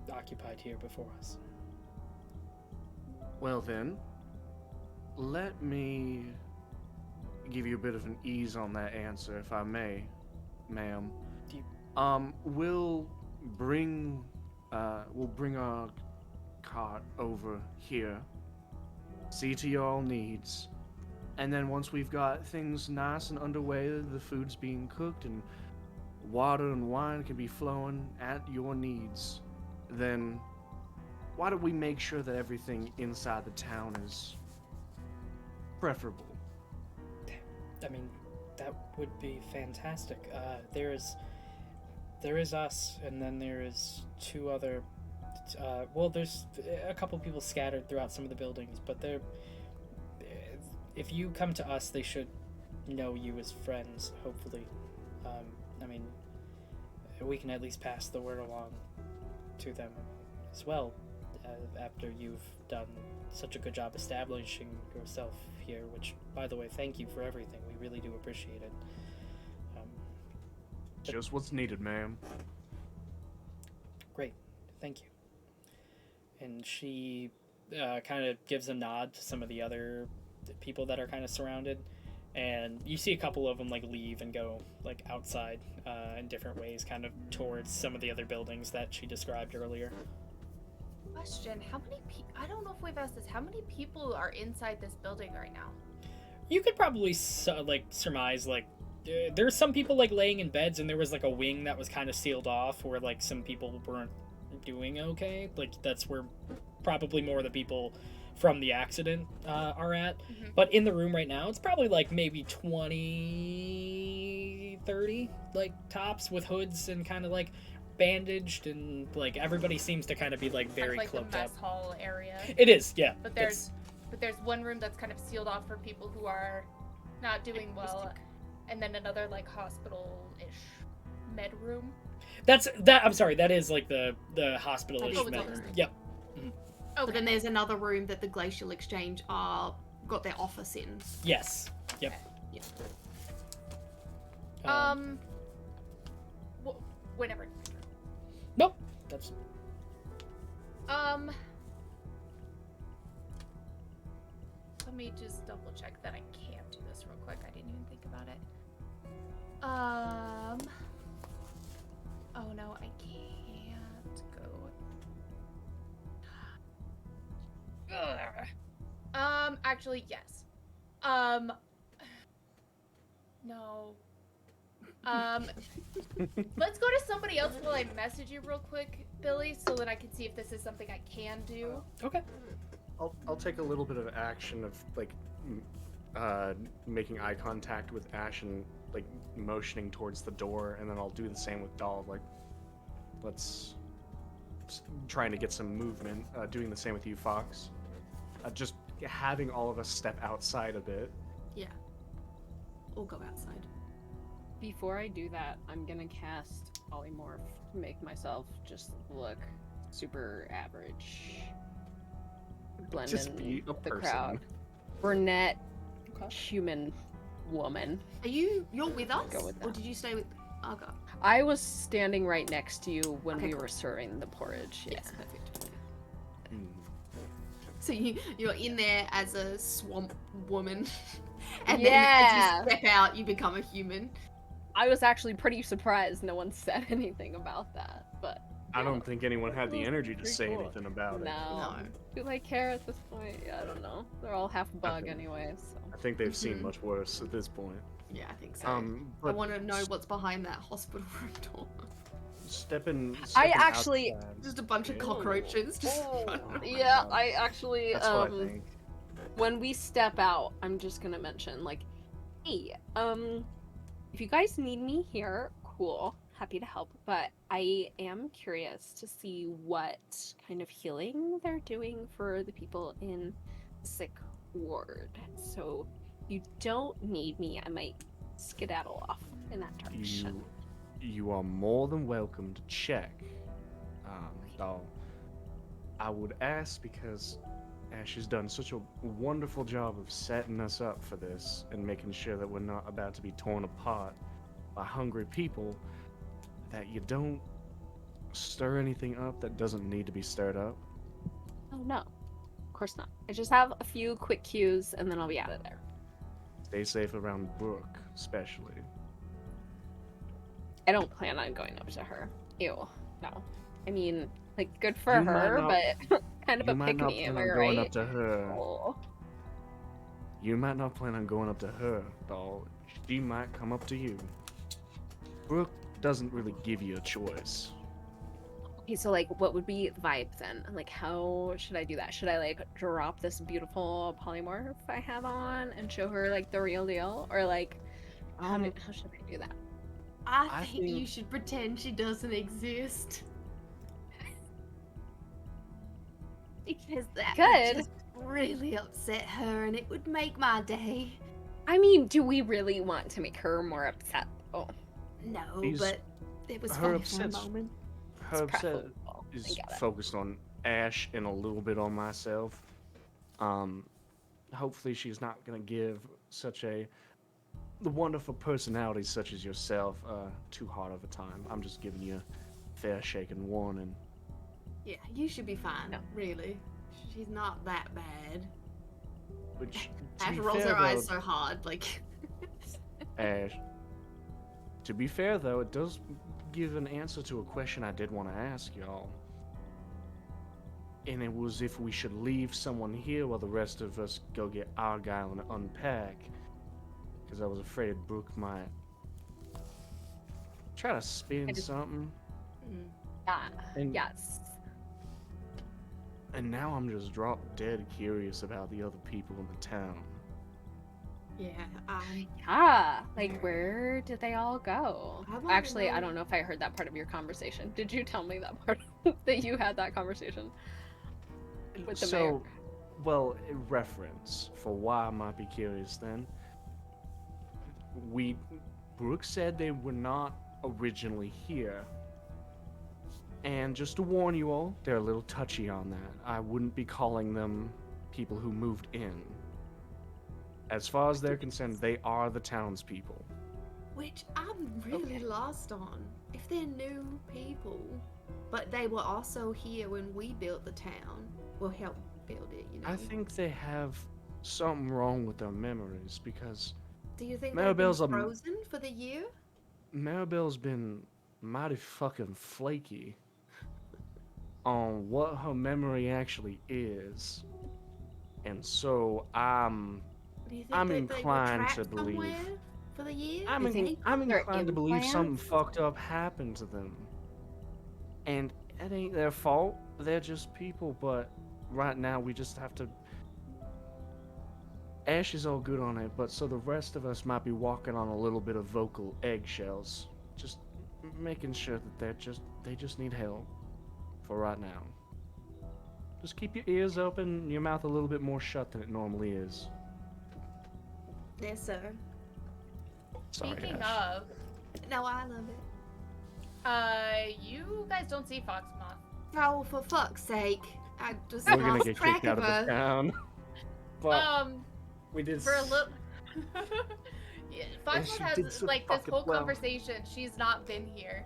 who occupied here before us. Well then, let me give you a bit of an ease on that answer, if I may, ma'am. Do you- We'll bring our cart over here, see to your needs, and then once we've got things nice and underway, the food's being cooked and water and wine can be flowing at your needs, then why don't we make sure that everything inside the town is preferable? I mean, that would be fantastic. There is us, and then there is two other. There's a couple people scattered throughout some of the buildings, but they're. If you come to us, they should know you as friends. Hopefully, I mean, we can at least pass the word along to them as well. After you've done such a good job establishing yourself here, which, by the way, thank you for everything. We really do appreciate it. Just what's needed, ma'am. Great, thank you. And she kind of gives a nod to some of the other people that are kind of surrounded, and you see a couple of them like leave and go like outside in different ways, kind of towards some of the other buildings that she described earlier. Question: how many people? I don't know if we've asked this. How many people are inside this building right now? You could probably surmise like there's some people like laying in beds, and there was like a wing that was kind of sealed off where like some people weren't doing okay. Like that's where probably more of the people from the accident are at. Mm-hmm. But in the room right now, it's probably like maybe 20, 30 like tops with hoods and kind of like bandaged, and like everybody seems to kind of be like very That's like cloaked the mess up. hall area. It is, yeah. But there's one room that's kind of sealed off for people who are not doing well, and then another like hospital-ish med room. I'm sorry, that is like the hospital-ish Oh, it's med on room. the Yep. But then there's another room that the Glacial Exchange are got their office in. Yes. Yep. Yeah. Whenever. Nope. That's Let me just double check that I can't do this real quick. I didn't even think about it. Oh no, I can't go. Actually, yes. No. Let's go to somebody else while I message you real quick, Billy, so that I can see if this is something I can do. okay. I'll take a little bit of action of like making eye contact with Ash and like motioning towards the door, and then I'll do the same with Doll. Like, let's trying to get some movement. Doing the same with you, Fox. Just having all of us step outside a bit. Yeah. Or go outside. Before I do that, I'm gonna cast Polymorph to make myself just look super average. Blend Just in be a the person. crowd. Brunette, Okay. human woman. You're with us? Go with Or that. did you stay with Okay. I was standing right next to you when Okay, we cool. were serving the porridge. Yeah. Yes, perfect. Mm. So you're in there as a swamp woman, and Yeah. then as you step out, you become a human. I was actually pretty surprised no one said anything about that, but I don't think anyone had the energy to Pretty say cool. anything about it. no. No. Do they care at this point? Yeah, I don't know. They're all half bug Nothing. anyway, so. I think they've seen Mhm. much worse at this point. Yeah, I think so. I But want to know what's behind that hospital room door. stepping actually- outside. Just a bunch of Yeah. cockroaches. Just Oh my Yeah, God. I actually, That's what I think. when we step out, I'm just gonna mention, like, hey, if you guys need me here, cool, happy to help, but I am curious to see what kind of healing they're doing for the people in the sick ward. So you don't need me, I might skedaddle off in that direction. you are more than welcome to check. Doll. I would ask because Ash has done such a wonderful job of setting us up for this and making sure that we're not about to be torn apart by hungry people, that you don't stir anything up that doesn't need to be stirred up. Oh no, of course not. I just have a few quick cues and then I'll be out of there. Stay safe around Brooke, especially. I don't plan on going up to her. Ew, no. I mean, like, good for You might her, not- but kind of You a might pick not me, plan am I on right? going up to her. Oh. You might not plan on going up to her, doll. She might come up to you. Brooke doesn't really give you a choice. Okay, so like, what would be the vibe then? Like, how should I do that? Should I like drop this beautiful polymorph I have on and show her like the real deal, or like, how should I do that? I I think you think- should pretend she doesn't exist. Because that Good. would just really upset her and it would make my day. I mean, do we really want to make her more upset? Oh, No, She's- but it was her funny upset's- for a moment. Her upset preferable. I is get it. focused on Ash and a little bit on myself. Hopefully she's not gonna give the wonderful personality such as yourself too hard of a time. I'm just giving you a fair shake and warning. Yeah, you should be fine, No. really. She's not that bad. Which, to Ash be rolls fair, her eyes though, so hard, like. Ash. To be fair, though, it does give an answer to a question I did want to ask y'all. And it was if we should leave someone here while the rest of us go get Argyle and unpack. Because I was afraid Brooke might try to spin something. Mm. Yeah. And, Yes. and now I'm just drop dead curious about the other people in the town. Yeah, Yeah. Like, where did they all go? I wanna Actually, I know- don't know if I heard that part of your conversation. Did you tell me that part that you had that conversation with the mayor? So, well, a reference for why I might be curious then. Brooke said they were not originally here. And just to warn you all, they're a little touchy on that. I wouldn't be calling them people who moved in. As far as they're concerned, they are the townspeople. which I'm really lost on. If they're new people, but they were also here when we built the town, well, helped build it, you know. I think they have something wrong with their memories because Do you think they've been Maribel's a- frozen for the year? Maribel's been mighty fucking flaky on what her memory actually is. And so Do you think I'm they were inclined to trapped believe- somewhere for the year? I'm, You think I'm they're inclined to believe something implants? fucked up happened to them. And it ain't their fault. They're just people, but right now we just have to. Ash is all good on it, but so the rest of us might be walking on a little bit of vocal eggshells. Just making sure that they just need help for right now. Just keep your ears open, your mouth a little bit more shut than it normally is. Yes, sir. Sorry, Speaking Ash. of, No, I love it. you guys don't see Foxmoth. Oh, for fuck's sake. I just We're gonna lost get track kicked out of her. the town. But we did. For a little. Yeah, Foxmoth she has did so like this fucking whole well. conversation. She's not been here,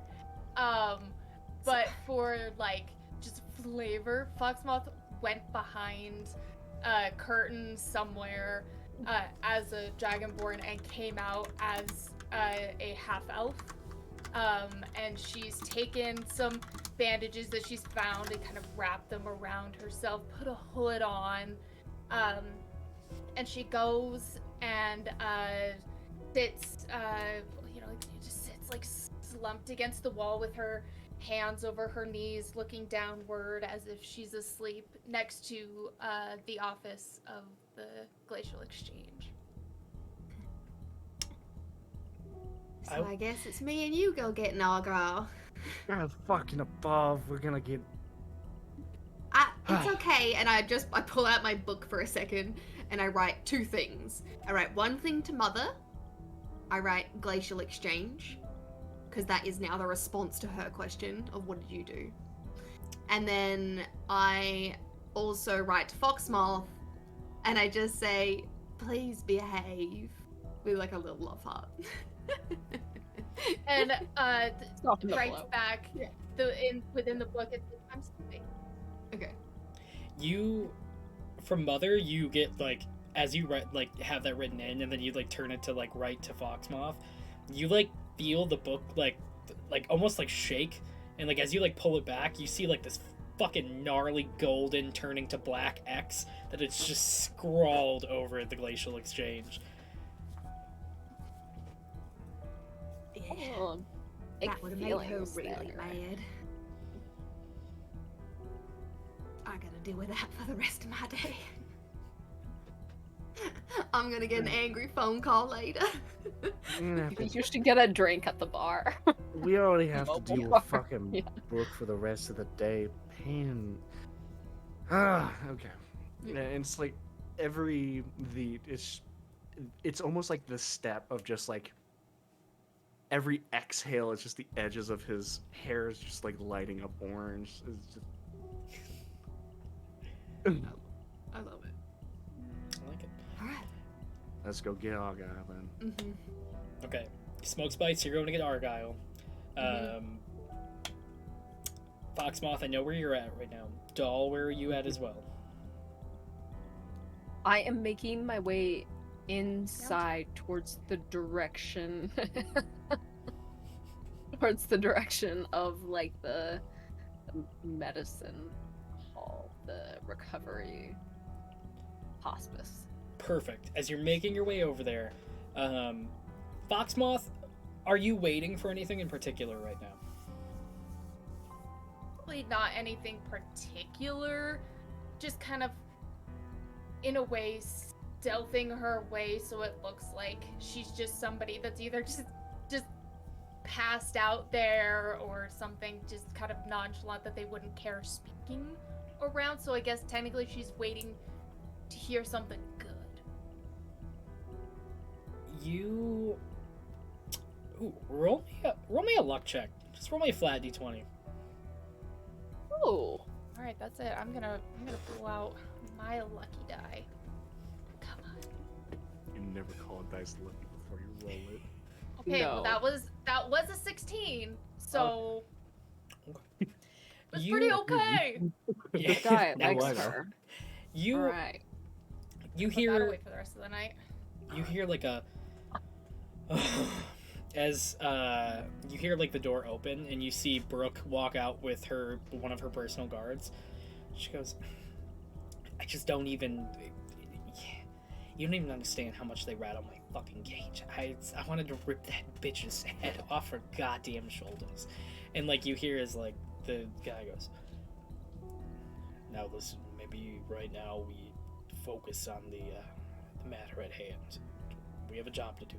but for like just flavor, Foxmoth went behind a curtain somewhere as a dragonborn and came out as a half elf. And she's taken some bandages that she's found and kind of wrapped them around herself, put a hood on, and she goes and sits, just sits like slumped against the wall with her hands over her knees, looking downward as if she's asleep next to the office of the Glacial Exchange. So I guess it's me and you go getting Argyle. God fucking above, we're gonna get. It's okay, and I pull out my book for a second, and I write two things. I write one thing to Mother. I write Glacial Exchange, because that is now the response to her question of what did you do. And then I also write to Foxmoth, and I just say, please behave, with like a little love heart. And Soften the writes blow. back Yeah. within the book. It's I'm sleeping. Okay. You, from Mother, you get like, as you write, like have that written in, and then you like turn it to like write to Foxmoth. You like feel the book like almost like shake, and like as you like pull it back, you see like this fucking gnarly golden turning to black X that it's just scrawled over the glacial exchange. Oh, big That would have made her feelings really there. mad. I gotta deal with that for the rest of my day. I'm gonna get an angry phone call later. You should get a drink at the bar. We already have to Mobile deal bar. with fucking Yeah. Brooke for the rest of the day. Pain. Ah, okay. Yeah. And it's like it's almost like the step of just like every exhale is just the edges of his hair is just like lighting up orange. It's just... I love it. I like it. Alright. Let's go get Argyle then. Mm-hmm. Okay, Smoke Spice, you're going to get Argyle. Foxmoth, I know where you're at right now. Doll, where are you at as well? I am making my way inside towards the direction of like the medicine hall, the recovery hospice. Perfect. As you're making your way over there, Foxmoth, are you waiting for anything in particular right now? Probably not anything particular. Just kind of, in a way, stealthing her way so it looks like she's just somebody that's either just passed out there or something, just kind of nonchalant that they wouldn't care speaking around. So I guess technically she's waiting to hear something good. You... Ooh, roll me a luck check. Just roll me a flat d20. Oh, All right, that's it. I'm gonna pull out my lucky die. Come on. You never call a dice lucky before you roll it. Okay, No. well that was a 16, so Okay. it's You- pretty okay. Yeah. die No, likes I know. her. You All right. you Put that hear away for the rest of the night. you hear like a as you hear like the door open and you see Brooke walk out with one of her personal guards. She goes, I just don't even you don't even understand how much they rattle my fucking cage. I wanted to rip that bitch's head off her goddamn shoulders. And like you hear is like the guy goes, now listen, maybe right now we focus on the matter at hand. We have a job to do.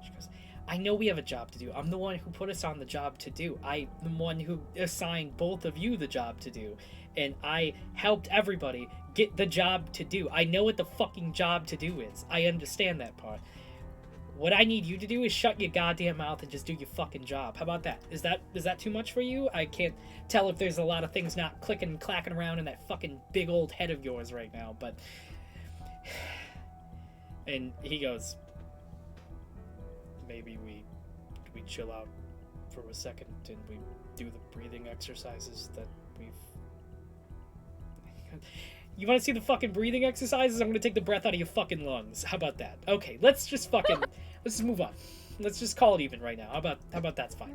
She goes, I know we have a job to do. I'm the one who put us on the job to do. I'm the one who assigned both of you the job to do. And I helped everybody get the job to do. I know what the fucking job to do is. I understand that part. What I need you to do is shut your goddamn mouth and just do your fucking job. How about that? Is that too much for you? I can't tell if there's a lot of things not clicking and clacking around in that fucking big old head of yours right now, but... And he goes, maybe we chill out for a second and we do the breathing exercises that we've... You want to see the fucking breathing exercises? I'm gonna take the breath out of your fucking lungs. How about that? Okay, let's just fucking... let's just move on. Let's just call it even right now. How about that's fine?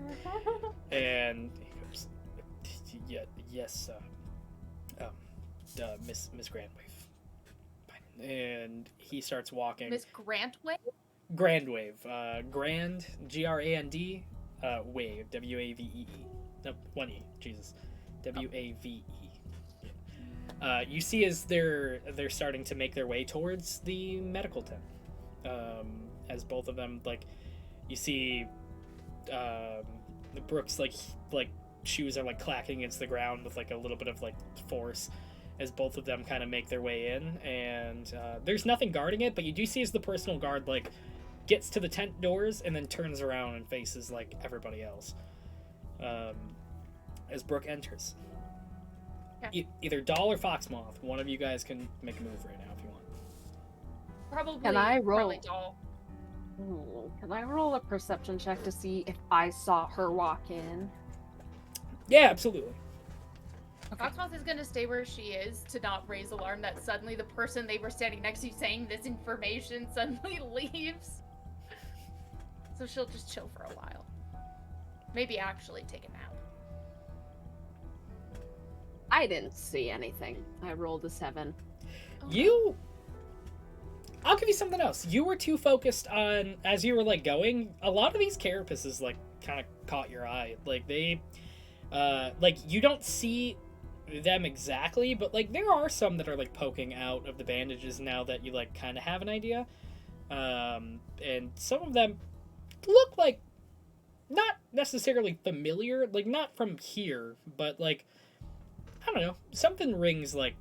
And he goes, yeah, yes, Miss Grandwave. Fine. And he starts walking. Miss Grantway? Grandwave. Grand, Grand, Wave, W-A-V-E-E. No, one E, Jesus. W-A-V-E. You see as they're starting to make their way towards the medical tent. As both of them, like, you see Brooks, like shoes are, like, clacking against the ground with, like, a little bit of, like, force as both of them kind of make their way in. And there's nothing guarding it, but you do see as the personal guard, like, gets to the tent doors and then turns around and faces like everybody else. As Brooke enters. Okay. Either Doll or Foxmoth, one of you guys can make a move right now if you want. Probably. Can I roll? Probably Doll. Ooh, can I roll a perception check to see if I saw her walk in? Yeah, absolutely. Foxmouth is gonna stay where she is to not raise alarm that suddenly the person they were standing next to saying this information suddenly leaves. So she'll just chill for a while. Maybe actually take a nap. I didn't see anything. I rolled a 7. I'll give you something else. You were too focused on, as you were like going, a lot of these carapaces like kind of caught your eye. Like they, like you don't see them exactly, but like there are some that are like poking out of the bandages now that you like kind of have an idea. And some of them look like not necessarily familiar, like not from here, but like, I don't know, something rings like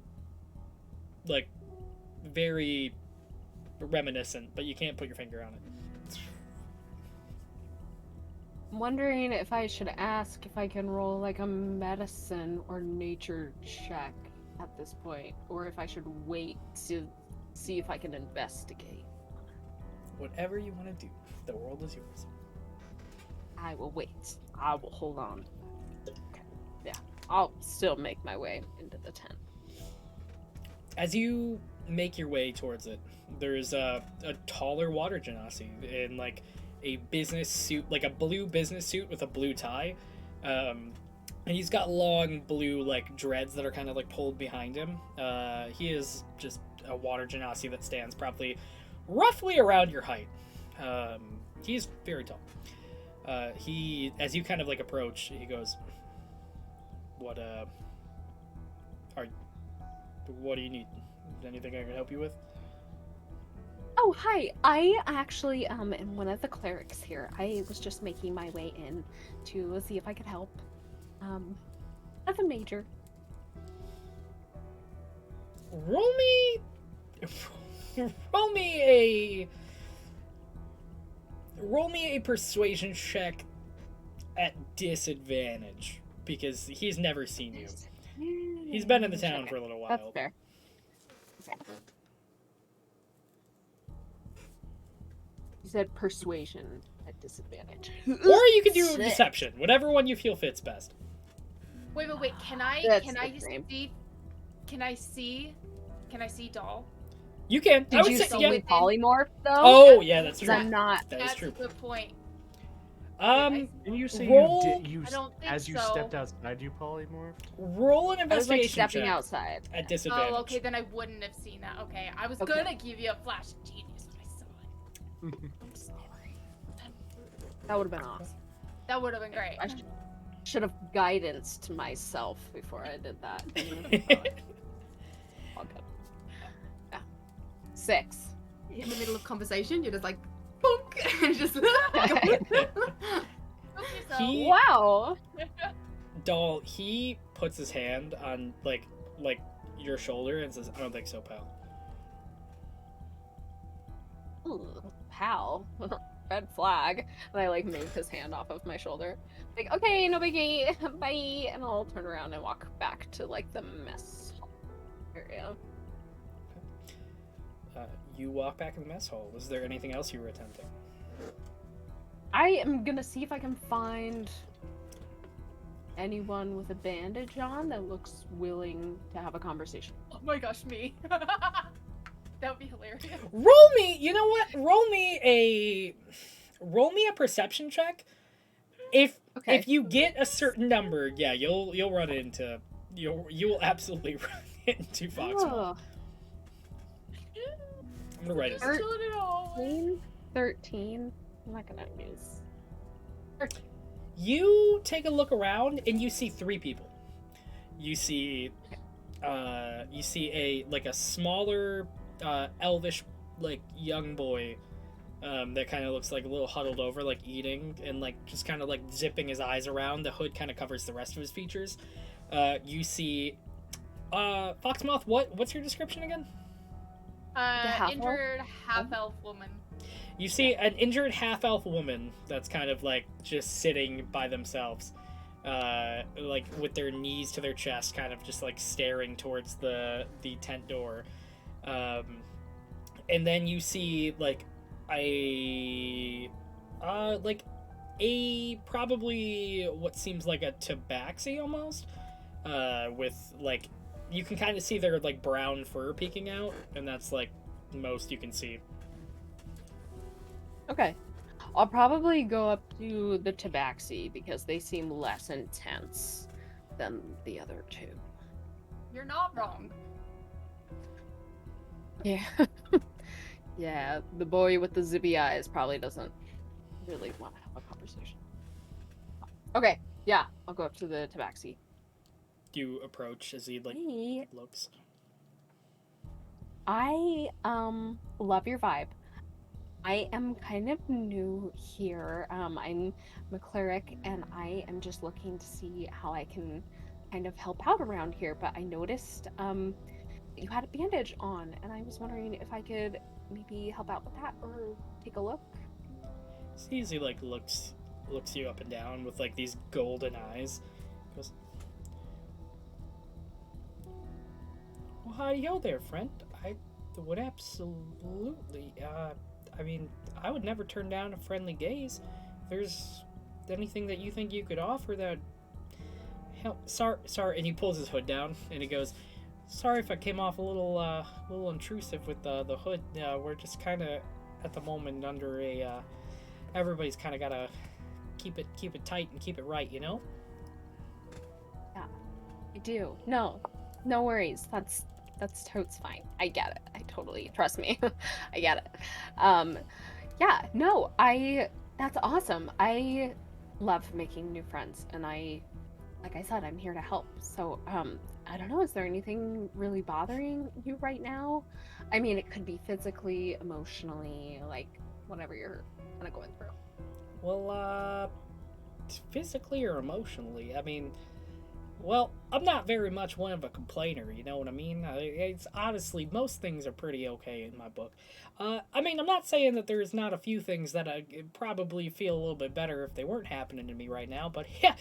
very reminiscent, but you can't put your finger on it. I'm wondering if I should ask if I can roll like a medicine or nature check at this point, or if I should wait to see if I can investigate. Whatever you want to do, the world is yours. I will wait. I will hold on. Okay. Yeah, I'll still make my way into the tent. As you make your way towards it, there's a taller water genasi in like a business suit, like a blue business suit with a blue tie. And he's got long blue like dreads that are kind of like pulled behind him. He is just a water genasi that stands probably roughly around your height. He's very tall. He, as you kind of like approach, he goes, what do you need? Is there anything I can help you with? Oh, hi. I actually am one of the clerics here. I was just making my way in to see if I could help. Nothing major. Roll me a persuasion check at disadvantage, because he's never seen you. He's been in the town for a little while. That's fair. Okay. You said persuasion at disadvantage. Or you can do Sick. deception, whatever one you feel fits best. Wait. Can I see Doll? You can. I Did would you say, see yeah. me polymorph though? Oh, yeah, that's true. I'm not. That is true. That's the point. Didn't you say roll- you I don't think as you so. stepped outside you polymorphed? Roll an I was like investigation stepping check outside. at disadvantage. Oh, okay, then I wouldn't have seen that. Okay, I was Okay. gonna give you a flash of genius when I saw it. I'm sorry. That would have been awesome. That would have been great. I should have guidance to myself before I did that. All good. Yeah. 6. In the middle of conversation, you're just like, boink, and just. He- Wow. Doll, he puts his hand on like your shoulder and says, "I don't think so, pal." Ooh, pal. Red flag. And I like move his hand off of my shoulder. Like, okay, no biggie. Bye. And I'll turn around and walk back to like the mess hall area. You walk back in the mess hall. Was there anything else you were attempting? I am gonna see if I can find anyone with a bandage on that looks willing to have a conversation. Oh my gosh, me. That would be hilarious. Roll me. You know what? Roll me a perception check. If you get a certain number, yeah, you'll run into you will absolutely run into Foxmore. Oh, I'm gonna write it. 13. I'm not gonna use. You take a look around and you see 3 people. You see a like a smaller elvish like young boy that kind of looks like a little huddled over, like eating and like just kind of like zipping his eyes around. The hood kind of covers the rest of his features. You see Foxmoth, what's your description again? half-elf? Injured half-elf woman. You see an injured half-elf woman that's kind of like just sitting by themselves, like with their knees to their chest, kind of just like staring towards the tent door. And then you see like a probably what seems like a tabaxi almost, with like you can kind of see their like brown fur peeking out, and that's like most you can see. Okay. I'll probably go up to the tabaxi because they seem less intense than the other two. You're not wrong. Yeah. Yeah, the boy with the zippy eyes probably doesn't really want to have a conversation. Okay, yeah, I'll go up to the tabaxi. Do you approach as he like Hey, looks? I love your vibe. I am kind of new here. I'm a cleric and I am just looking to see how I can kind of help out around here, but I noticed you had a bandage on and I was wondering if I could maybe help out with that or take a look. Sees he like looks you up and down with like these golden eyes. Goes, well, howdy-ho there, friend. I would absolutely, I mean, I would never turn down a friendly gaze. If there's anything that you think you could offer that help, sorry, and he pulls his hood down and he goes, sorry if I came off a little intrusive with the hood. We're just kind of at the moment under a, everybody's kind of gotta keep it tight and keep it right, you know? Yeah, I do. No worries. That's totes fine. I get it. I totally trust me. I get it. Yeah, no, that's awesome. I love making new friends and like I said, I'm here to help. So, I don't know, is there anything really bothering you right now? I mean, it could be physically, emotionally, like whatever you're kind of going through. Well, physically or emotionally, I mean, well, I'm not very much one of a complainer, you know what I mean? It's honestly, most things are pretty okay in my book. I mean, I'm not saying that there's not a few things that I probably feel a little bit better if they weren't happening to me right now, but yeah,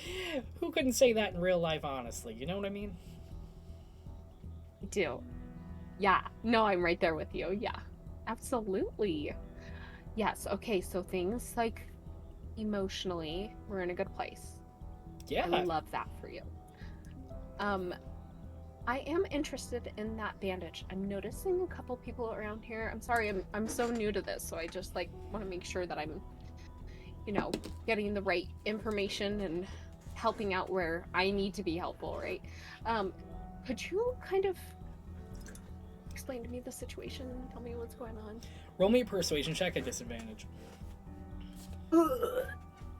who couldn't say that in real life, honestly, you know what I mean? I do. Yeah, no, I'm right there with you. Yeah, absolutely. Yes, okay, so things like emotionally, we're in a good place. Yeah. I love that for you. I am interested in that bandage. I'm noticing a couple people around here. I'm sorry, I'm so new to this, so I just like want to make sure that I'm, you know, getting the right information and helping out where I need to be helpful, right? Could you kind of explain to me the situation and tell me what's going on? Roll me a persuasion check at disadvantage.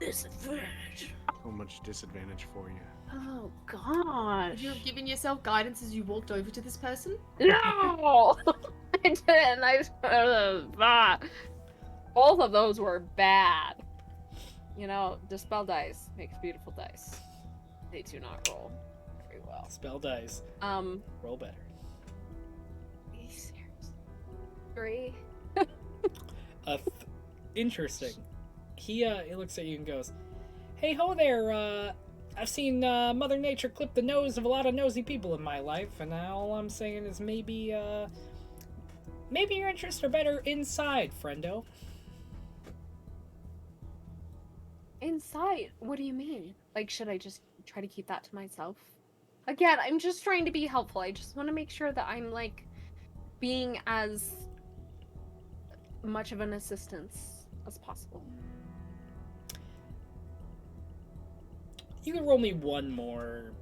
Disadvantage. So much disadvantage for you. Oh gosh. You're giving yourself guidance as you walked over to this person? No! I didn't. Both of those were bad. You know, dispel dice makes beautiful dice. They do not roll very well. Spell dice. Roll better. Are you serious? 3. Interesting. He looks at you and goes, hey ho there, I've seen Mother Nature clip the nose of a lot of nosy people in my life, and all I'm saying is maybe your interests are better inside, friendo. Inside? What do you mean? Like, should I just try to keep that to myself? Again, I'm just trying to be helpful. I just want to make sure that I'm, like, being as much of an assistance as possible. You can roll me one more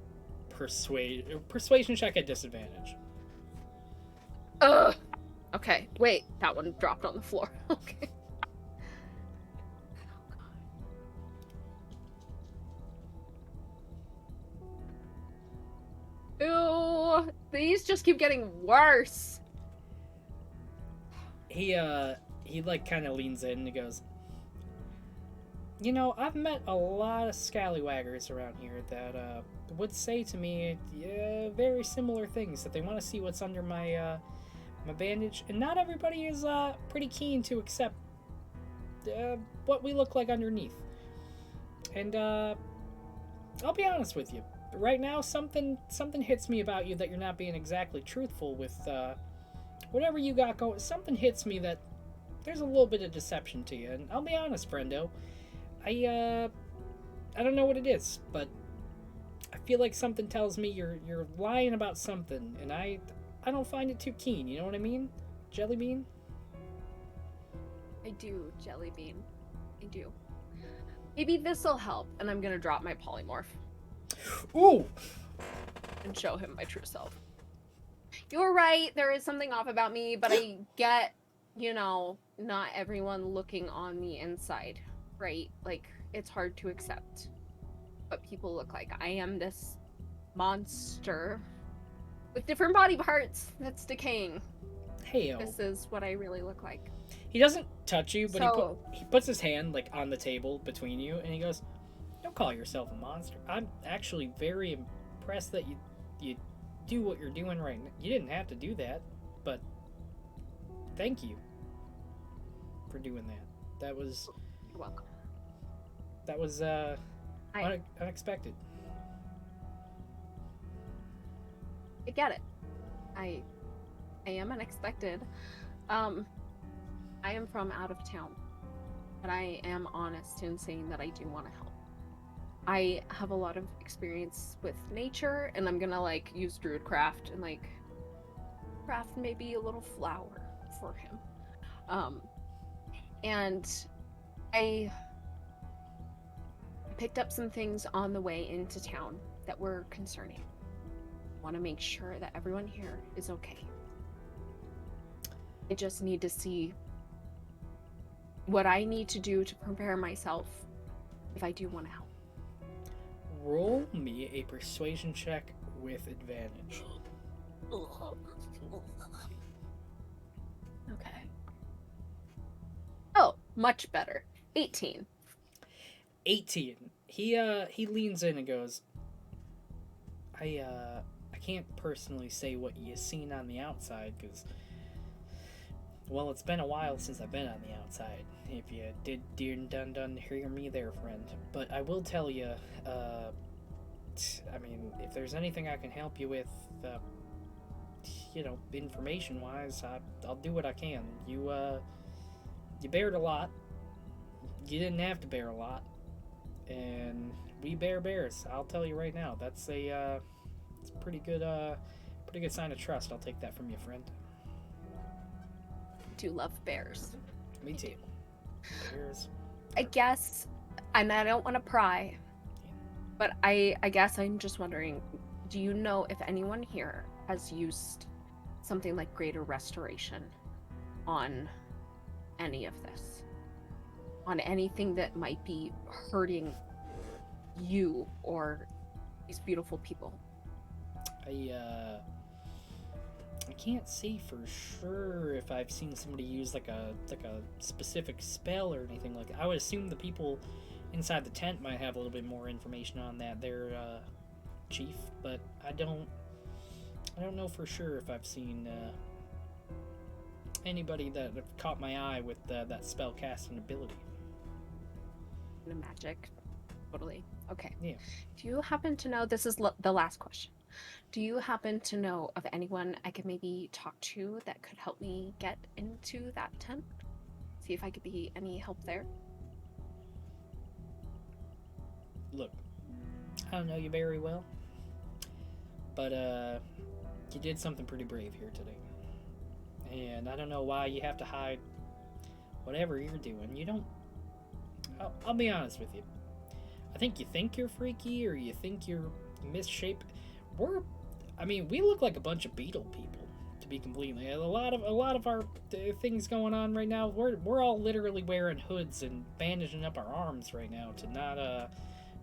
persuasion check at disadvantage. Ugh. Okay, wait, that one dropped on the floor. Okay. Ew, these just keep getting worse. He like kind of leans in and he goes, you know, I've met a lot of scallywaggers around here that would say to me very similar things, that they want to see what's under my my bandage, and not everybody is pretty keen to accept what we look like underneath. And I'll be honest with you. Right now, something hits me about you that you're not being exactly truthful with whatever you got going. Something hits me that there's a little bit of deception to you. And I'll be honest, friendo, I don't know what it is, but I feel like something tells me you're lying about something, and I don't find it too keen. You know what I mean, Jellybean? I do, Jellybean. I do. Maybe this'll help, and I'm gonna drop my polymorph Ooh. and show him my true self. You're right, there is something off about me, but I get, not everyone looking on the inside, right? Like, it's hard to accept what people look like. I am this monster with different body parts that's decaying. Hey-o. This is what I really look like. He doesn't touch you, but So- he puts his hand like on the table between you, and he goes, "Don't call yourself a monster. I'm actually very impressed that you do what you're doing right now. You didn't have to do that, but thank you for doing that. That was You're welcome. unexpected." I get it. I am unexpected. I am from out of town, but I am honest in saying that I do want to help. I have a lot of experience with nature, and I'm gonna use druidcraft and craft maybe a little flower for him. And I picked up some things on the way into town that were concerning. I want to make sure that everyone here is okay. I just need to see what I need to do to prepare myself if I do want to help. Roll me a persuasion check with advantage. Okay. Oh, much better. 18. 18. He leans in and goes, I can't personally say what you seen on the outside, because, well, it's been a while since I've been on the outside, if you did hear me there, friend. But I will tell you, if there's anything I can help you with, information-wise, I'll do what I can. You bared a lot. You didn't have to bear a lot. And we bear bears. I'll tell you right now. That's it's a pretty good sign of trust. I'll take that from you, friend. I do love bears. Me too. Bears. I guess, and I don't want to pry, but I guess I'm just wondering, do you know if anyone here has used something like Greater Restoration on any of this? On anything that might be hurting you or these beautiful people? I can't say for sure if I've seen somebody use like a specific spell or anything like that. I would assume the people inside the tent might have a little bit more information on that. Their chief, but I don't know for sure if I've seen anybody that have caught my eye with that spell casting ability. The magic, totally. Okay. Yeah. Do you happen to know? This is the last question. Do you happen to know of anyone I could maybe talk to that could help me get into that tent? See if I could be any help there. Look, I don't know you very well, but you did something pretty brave here today. And I don't know why you have to hide whatever you're doing. You don't... I'll be honest with you. I think you think you're freaky, or you think you're misshapen. We look like a bunch of beetle people, to be completely. A lot of our things going on right now. We're all literally wearing hoods and bandaging up our arms right now to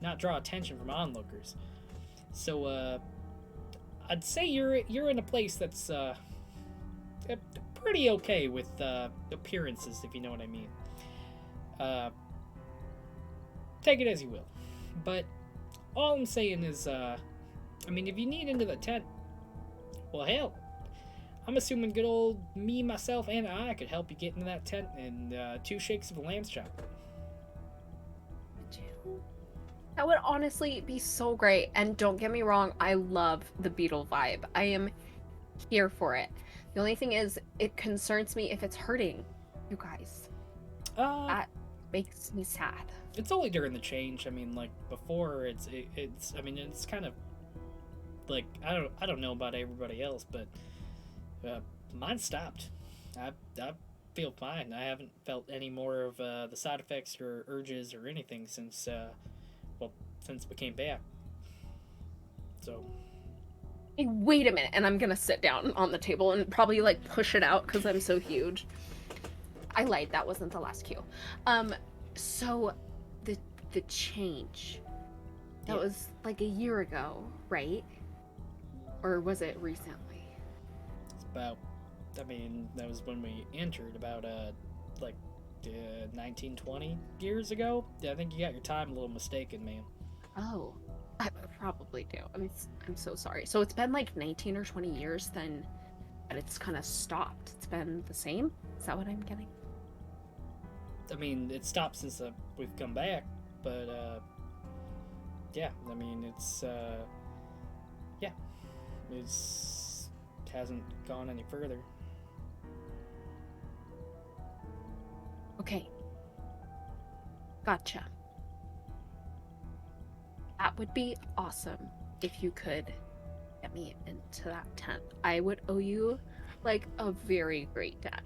not draw attention from onlookers. So I'd say you're in a place that's pretty okay with appearances, if you know what I mean. Take it as you will. But all I'm saying is, if you need into the tent, well, hell, I'm assuming good old me, myself, and I could help you get into that tent in 2 shakes of a lamb's chop. That would honestly be so great. And don't get me wrong, I love the beetle vibe. I am here for it. The only thing is, it concerns me if it's hurting you guys. That makes me sad. It's only during the change. I mean, like before, it's I mean, it's kind of like I don't know about everybody else, but mine stopped. I feel fine. I haven't felt any more of the side effects or urges or anything since since we came back. So. Hey, wait a minute, and I'm gonna sit down on the table and probably like push it out because I'm so huge. I lied. That wasn't the last cue. So the change. That was like a year ago, right? Or was it recently? It's about. I mean, that was when we entered about 19, 20 years ago. Yeah, I think you got your time a little mistaken, man. Oh, I probably do. I mean, I'm so sorry. So it's been like 19 or 20 years then, but it's kind of stopped. It's been the same? Is that what I'm getting? I mean, it stopped since we've come back, but yeah, I mean, it's hasn't gone any further. Okay. Gotcha. That would be awesome if you could get me into that tent. I would owe you like a very great debt.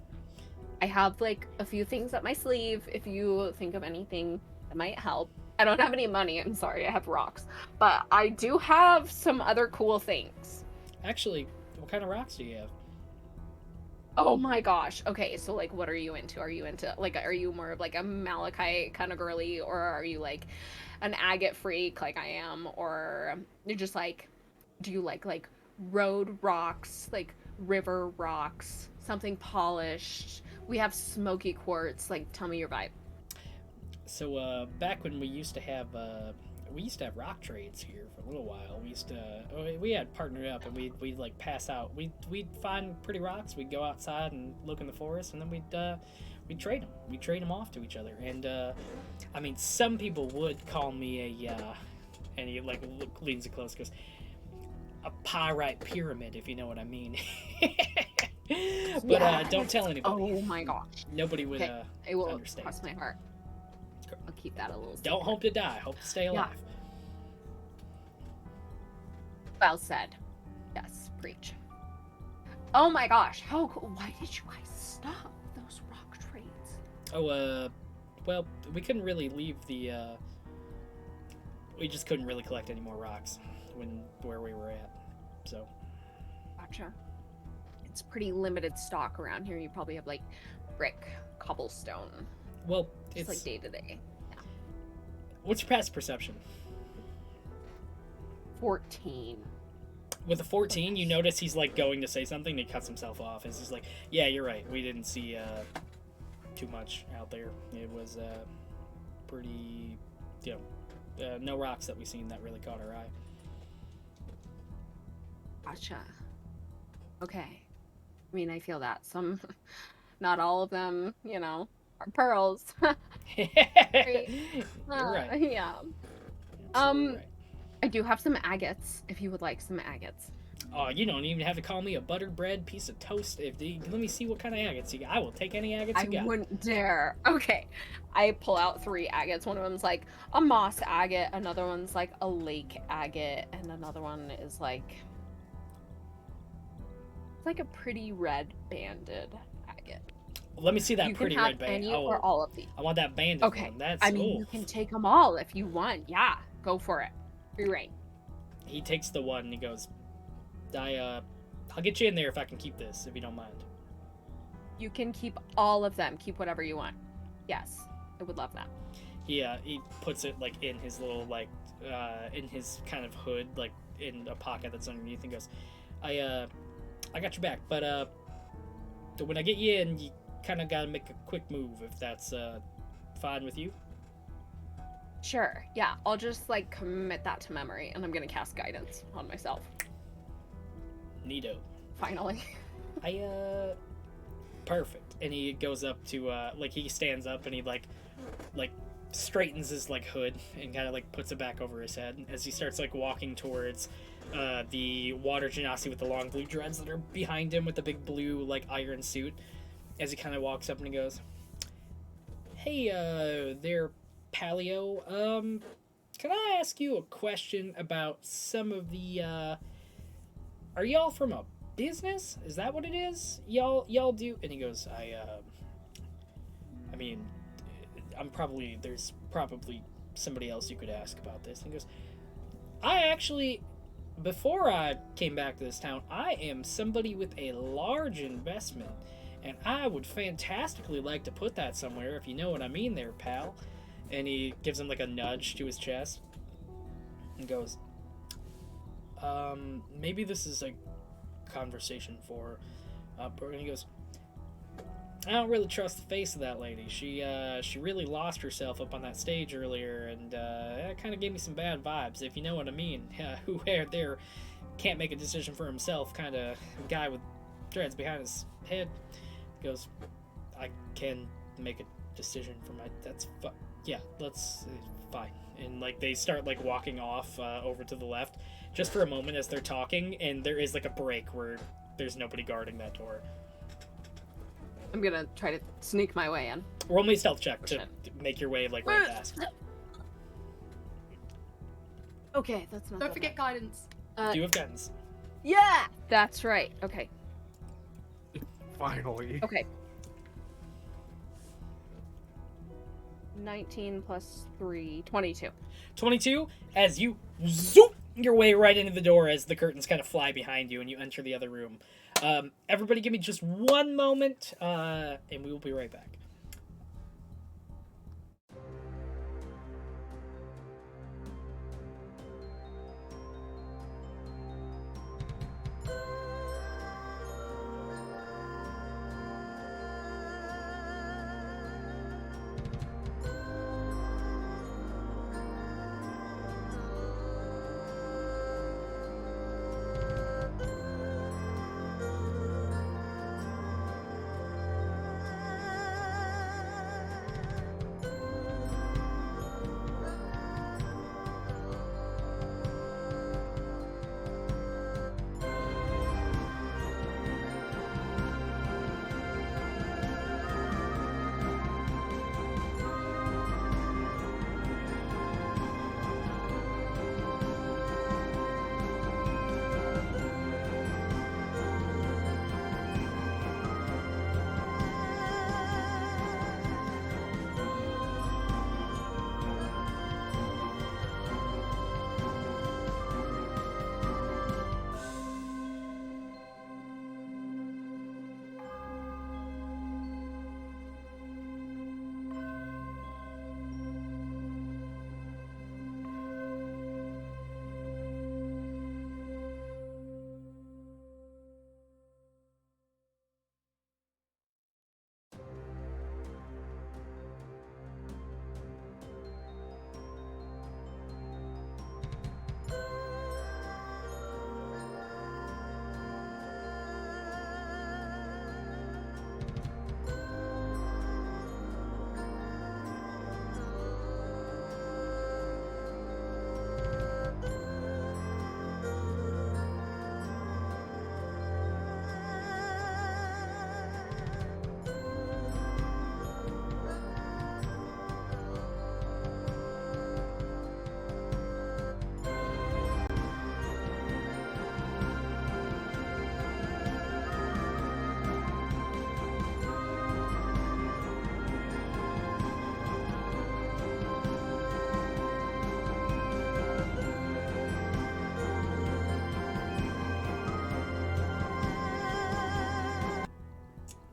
I have like a few things up my sleeve if you think of anything that might help. I don't have any money, I'm sorry, I have rocks. But I do have some other cool things. Actually, what kind of rocks do you have? Oh my gosh. Okay, so like what are you into? Are you more of like a malachite kind of girly, or are you like an agate freak like I am, or you're just like, do you like road rocks, like river rocks, something polished? We have smoky quartz. Like, tell me your vibe. So back when we used to have rock trades here for a little while. We had partnered up, and we'd like pass out. We'd find pretty rocks. We'd go outside and look in the forest, and then we'd trade them. We'd trade them off to each other. And I mean, some people would call me and he like leans it close, goes, a pyrite pyramid, if you know what I mean. But don't tell anybody. Oh my gosh. Nobody would I will understand. cross my heart. I'll keep that a little secret. Don't hope to die. Hope to stay alive. Well said. Yes, preach. Oh my gosh, how cool. Why did you guys stop those rock trades? Oh, well, we couldn't really leave the, we just couldn't really collect any more rocks where we were at, so. Gotcha. It's pretty limited stock around here. You probably have, like, brick, cobblestone. Well, it's like day to day. Yeah. What's your past perception? 14. With a 14, you notice he's like going to say something, and he cuts himself off. He's just like, yeah, you're right. We didn't see too much out there. It was pretty, no rocks that we seen that really caught our eye. Gotcha. Okay. I mean, I feel that. Some, not all of them, are pearls. You're right. Yeah. Right. I do have some agates, if you would like some agates. Oh, you don't even have to call me a buttered bread piece of toast. Let me see what kind of agates you got. I will take any agates you got. I wouldn't dare. Okay. I pull out 3 agates. One of them's like a moss agate, another one's like a lake agate, and another one is like a pretty red banded agate. Let me see that you pretty can have red band. Any or all of these. I want that banded okay. one. That's, I mean, you can take them all if you want. Yeah, go for it. Free reign. He takes the one and he goes, I'll get you in there if I can keep this, if you don't mind. You can keep all of them. Keep whatever you want. Yes, I would love that. He puts it like in his little in his kind of hood, like in a pocket that's underneath, and goes, I got your back, but when I get you in, you kind of gotta make a quick move if that's fine with you. Sure, yeah, I'll just like commit that to memory, and I'm gonna cast guidance on myself. Neato. Finally. Perfect. And he goes up to, he stands up and he, like, straightens his, like, hood and kind of, like, puts it back over his head as he starts, like, walking towards, the water genasi with the long blue dreads that are behind him with the big blue, like, iron suit. As he kind of walks up and he goes, "Hey, there, Paleo. Can I ask you a question about some of the, are y'all from a business? Is that what it is? Y'all do?" And he goes, I mean, there's probably somebody else you could ask about this. And he goes, "I actually, before I came back to this town, I am somebody with a large investment, and I would fantastically like to put that somewhere, if you know what I mean there, pal." And he gives him, like, a nudge to his chest and goes, "Maybe this is a conversation for," and he goes, "I don't really trust the face of that lady. She really lost herself up on that stage earlier, and that kind of gave me some bad vibes, if you know what I mean. Who there can't make a decision for himself, kind of guy with dreads behind his head." He goes, "I can make a decision for that's fine." And, like, they start, like, walking off over to the left just for a moment as they're talking, and there is, like, a break where there's nobody guarding that door. I'm gonna try to sneak my way in. Roll me a stealth check to make your way, like, right past. Okay, that's not. Don't forget guidance. Do you have guidance? Yeah, that's right. Okay. Finally. Okay. 19 plus 3, 22. 22, as you zoop your way right into the door as the curtains kind of fly behind you and you enter the other room. Everybody give me just one moment, and we will be right back.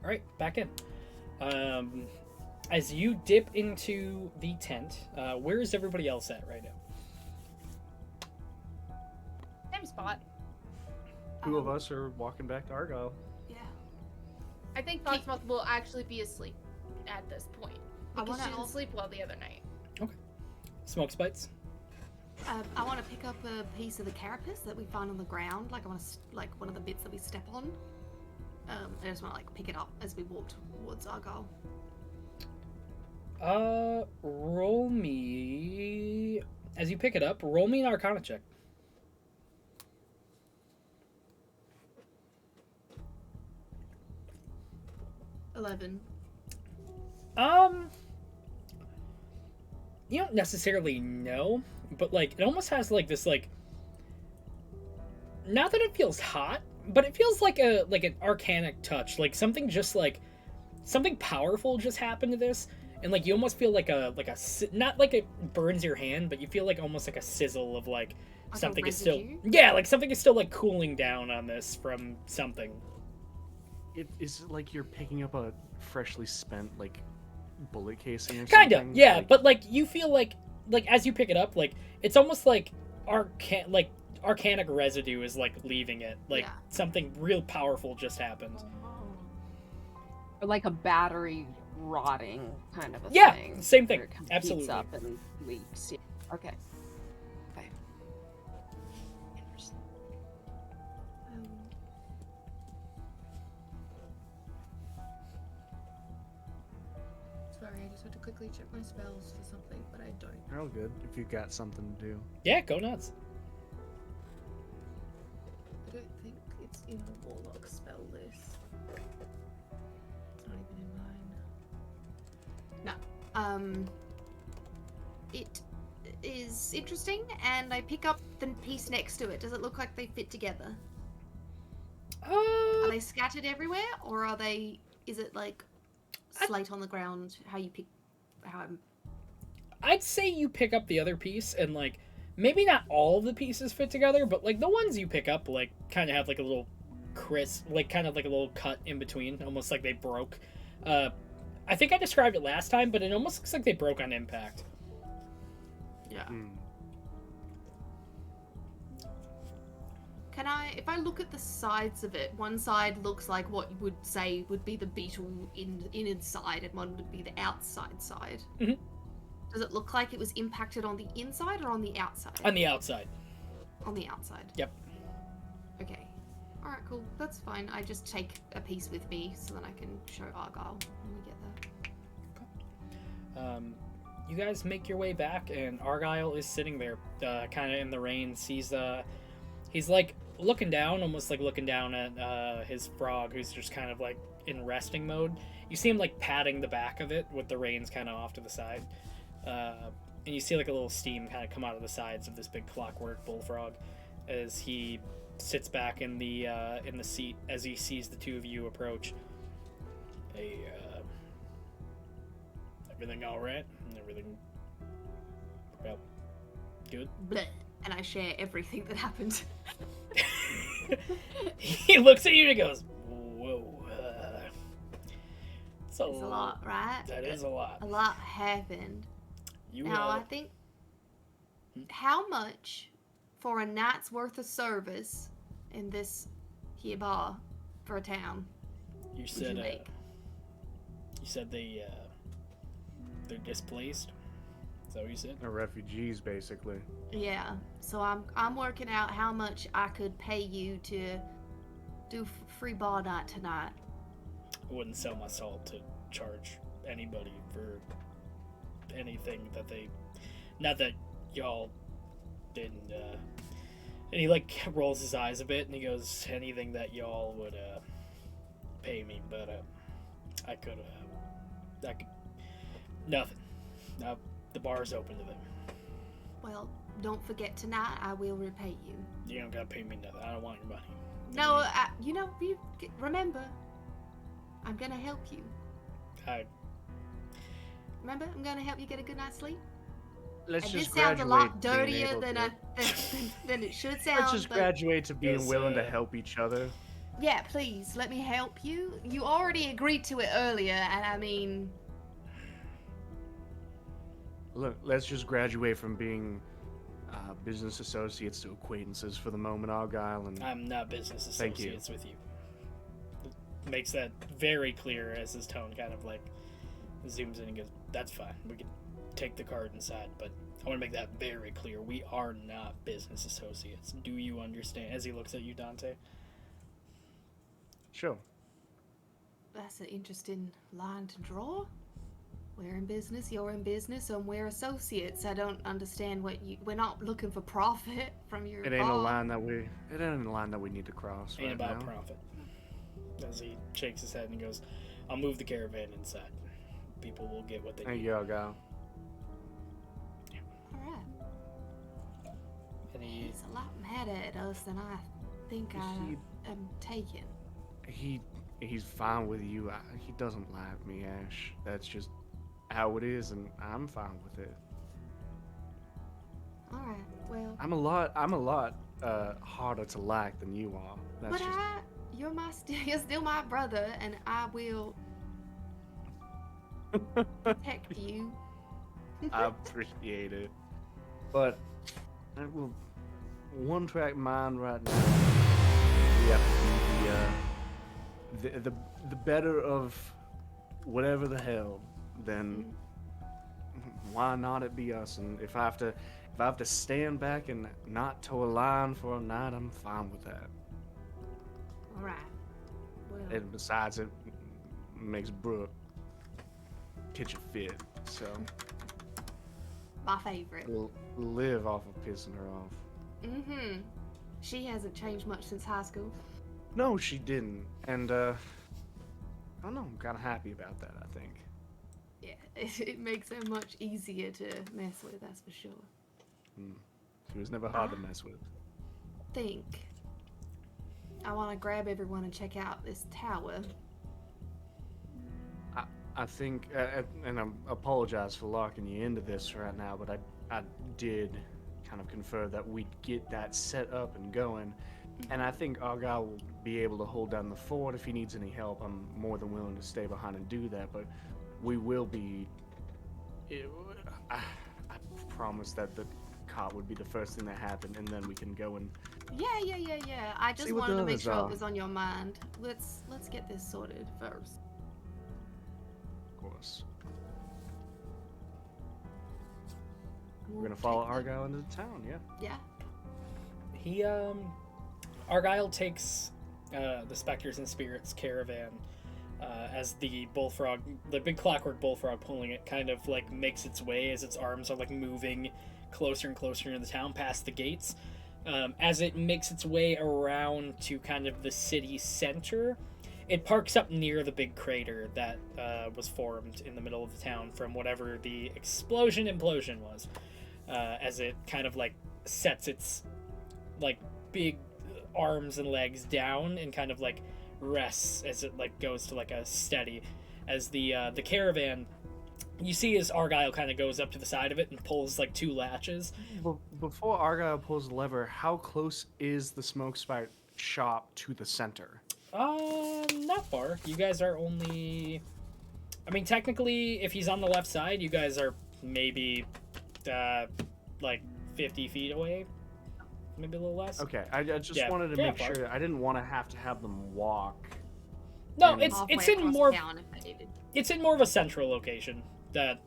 All right, back in. As you dip into the tent, where is everybody else at right now? Same spot. Two of us are walking back to Argyle. Yeah. I think Foxmouth will actually be asleep at this point. I Because she wanna didn't sleep well the other night. Smoke Spites. I want to pick up a piece of the carapace that we find on the ground. Like I want to, like one of the bits that we step on. I just want to like pick it up as we walk towards our goal. Roll me as you pick it up. Roll me an Arcana check. 11. You don't necessarily know, but like it almost has like this like. Not that it feels hot, but it feels like an arcanic touch, like something just like something powerful just happened to this, and like you almost feel like a not like it burns your hand, but you feel like almost like a sizzle of like something is still like something is still like cooling down on this from something. It is like you're picking up a freshly spent like bullet casing or Kinda, something. yeah, but like you feel like as you pick it up, like it's almost like arcanic residue is like leaving it, like something real powerful just happened. Or like a battery rotting kind of a Yeah, thing. same thing. Where it kind of Absolutely. heats up and leaks. Yeah. Okay. Interesting. Sorry, I just had to quickly check my spells for something, but I don't. You're all good if you got something to do. Yeah, go nuts. I don't think it's in the Warlock spell list. It's not even in mine. No. It is interesting, and I pick up the piece next to it. Does it look like they fit together? Are they scattered everywhere, or are they? Is it like slate on the ground? How you pick? I'd say you pick up the other piece, and like maybe not all of the pieces fit together, but like the ones you pick up, like kind of have like a little like kind of like a little cut in between, almost like they broke. I think I described it last time, but it almost looks like they broke on impact. Yeah. Can I, if I look at the sides of it, one side looks like what you would say would be the beetle inside, and one would be the outside side. Mm-hmm. Does it look like it was impacted on the inside or on the outside? On the outside. On the outside. Yep. Okay. Alright, cool. That's fine. I just take a piece with me so that I can show Argyle when we get there. You guys make your way back, and Argyle is sitting there, kind of in the rain. He's like looking down, almost like looking down at his frog, who's just kind of like in resting mode. You see him like patting the back of it with the reins kind of off to the side, and you see like a little steam kind of come out of the sides of this big clockwork bullfrog as he sits back in the seat as he sees the two of you approach. Hey, everything all right? Everything well, good? Bleh. And I share everything that happened. He looks at you and he goes, whoa. It's a lot, right? That is a lot. A lot happened. You now, I think, how much for a night's worth of service in this here bar for a town? You said they're displaced. Is that what you said? They're refugees, basically. Yeah. So I'm working out how much I could pay you to do free bar night tonight. I wouldn't sell my salt to charge anybody for anything that they. Not that y'all didn't. And he like rolls his eyes a bit and he goes, anything that y'all would pay me, but I could. Nothing. Now the bar's open to them. Well, don't forget tonight. I will repay you. You don't gotta pay me nothing. I don't want your money. No, remember, I'm gonna help you. Remember, I'm gonna help you get a good night's sleep. Let's And just this sounds a lot graduate being dirtier able than to- than it should sound. Let's just but graduate to being Yes, willing to help each other. yeah, please let me help you. You already agreed to it earlier, and I mean, Look, let's just graduate from being business associates to acquaintances for the moment, Argyle. And I'm not business Thank you. associates with you. Makes that very clear as his tone kind of like zooms in and goes, that's fine. We can take the card inside, but I want to make that very clear. We are not business associates. Do you understand? As he looks at you, Dante. sure. that's an interesting line to draw. We're in business, you're in business, and we're associates. I don't understand we're not looking for profit from your It ain't a bar. line that we need to cross Ain't right about now. profit. As he shakes his head and he goes, I'll move the caravan inside. People will get what they There need. you go. Alright. And he, He's a lot madder at us than I think I am taking. He's fine with you. He doesn't like me, Ash. That's just how it is, and I'm fine with it. Alright, well. I'm a lot harder to like than you are. That's But just you're still my brother, and I will protect you. I appreciate it. But I will one track mind right now. We have to be the better of whatever the hell, then why not it be us? And if I have to stand back and not toe a line for a night, I'm fine with that. Alright. Well, And besides, it makes Brooke catch a fit, so my favorite. we'll live off of pissing her off. Mm-hmm. She hasn't changed much since high school. No, she didn't, and I don't know. I'm kind of happy about that. I think. Yeah, it makes her much easier to mess with, that's for sure. She was never hard to mess with. Think. I want to grab everyone and check out this tower. I think, and I apologize for locking you into this right now, but I did kind of confer that we'd get that set up and going, and I think Argyle will be able to hold down the fort if he needs any help. I'm more than willing to stay behind and do that, but we will be. I promise that the cop would be the first thing that happened, and then we can go and. Yeah. I just See what wanted the to make others sure are. it was on your mind. Let's get this sorted first. Of course. We're We'll gonna follow check the- Argyle into the town, yeah. Yeah. he Argyle takes the Spectres and Spirits caravan as the bullfrog, the big clockwork bullfrog pulling it, kind of like makes its way as its arms are like moving closer and closer into the town past the gates. As it makes its way around to kind of the city center, it parks up near the big crater that was formed in the middle of the town from whatever the implosion was. As it kind of like sets its like big arms and legs down and kind of like rests as it like goes to like a steady. As the caravan, you see as Argyle kind of goes up to the side of it and pulls like two latches. Before Argyle pulls the lever, how close is the smoke spout shop to the center? Not far. You guys are only, I mean, technically, if he's on the left side, you guys are maybe like 50 feet away, maybe a little less. Okay, I just Yeah, wanted to yeah, make far. sure. I didn't want to have them walk. No, And- it's Halfway in across more town if I needed. it's in more of a central location that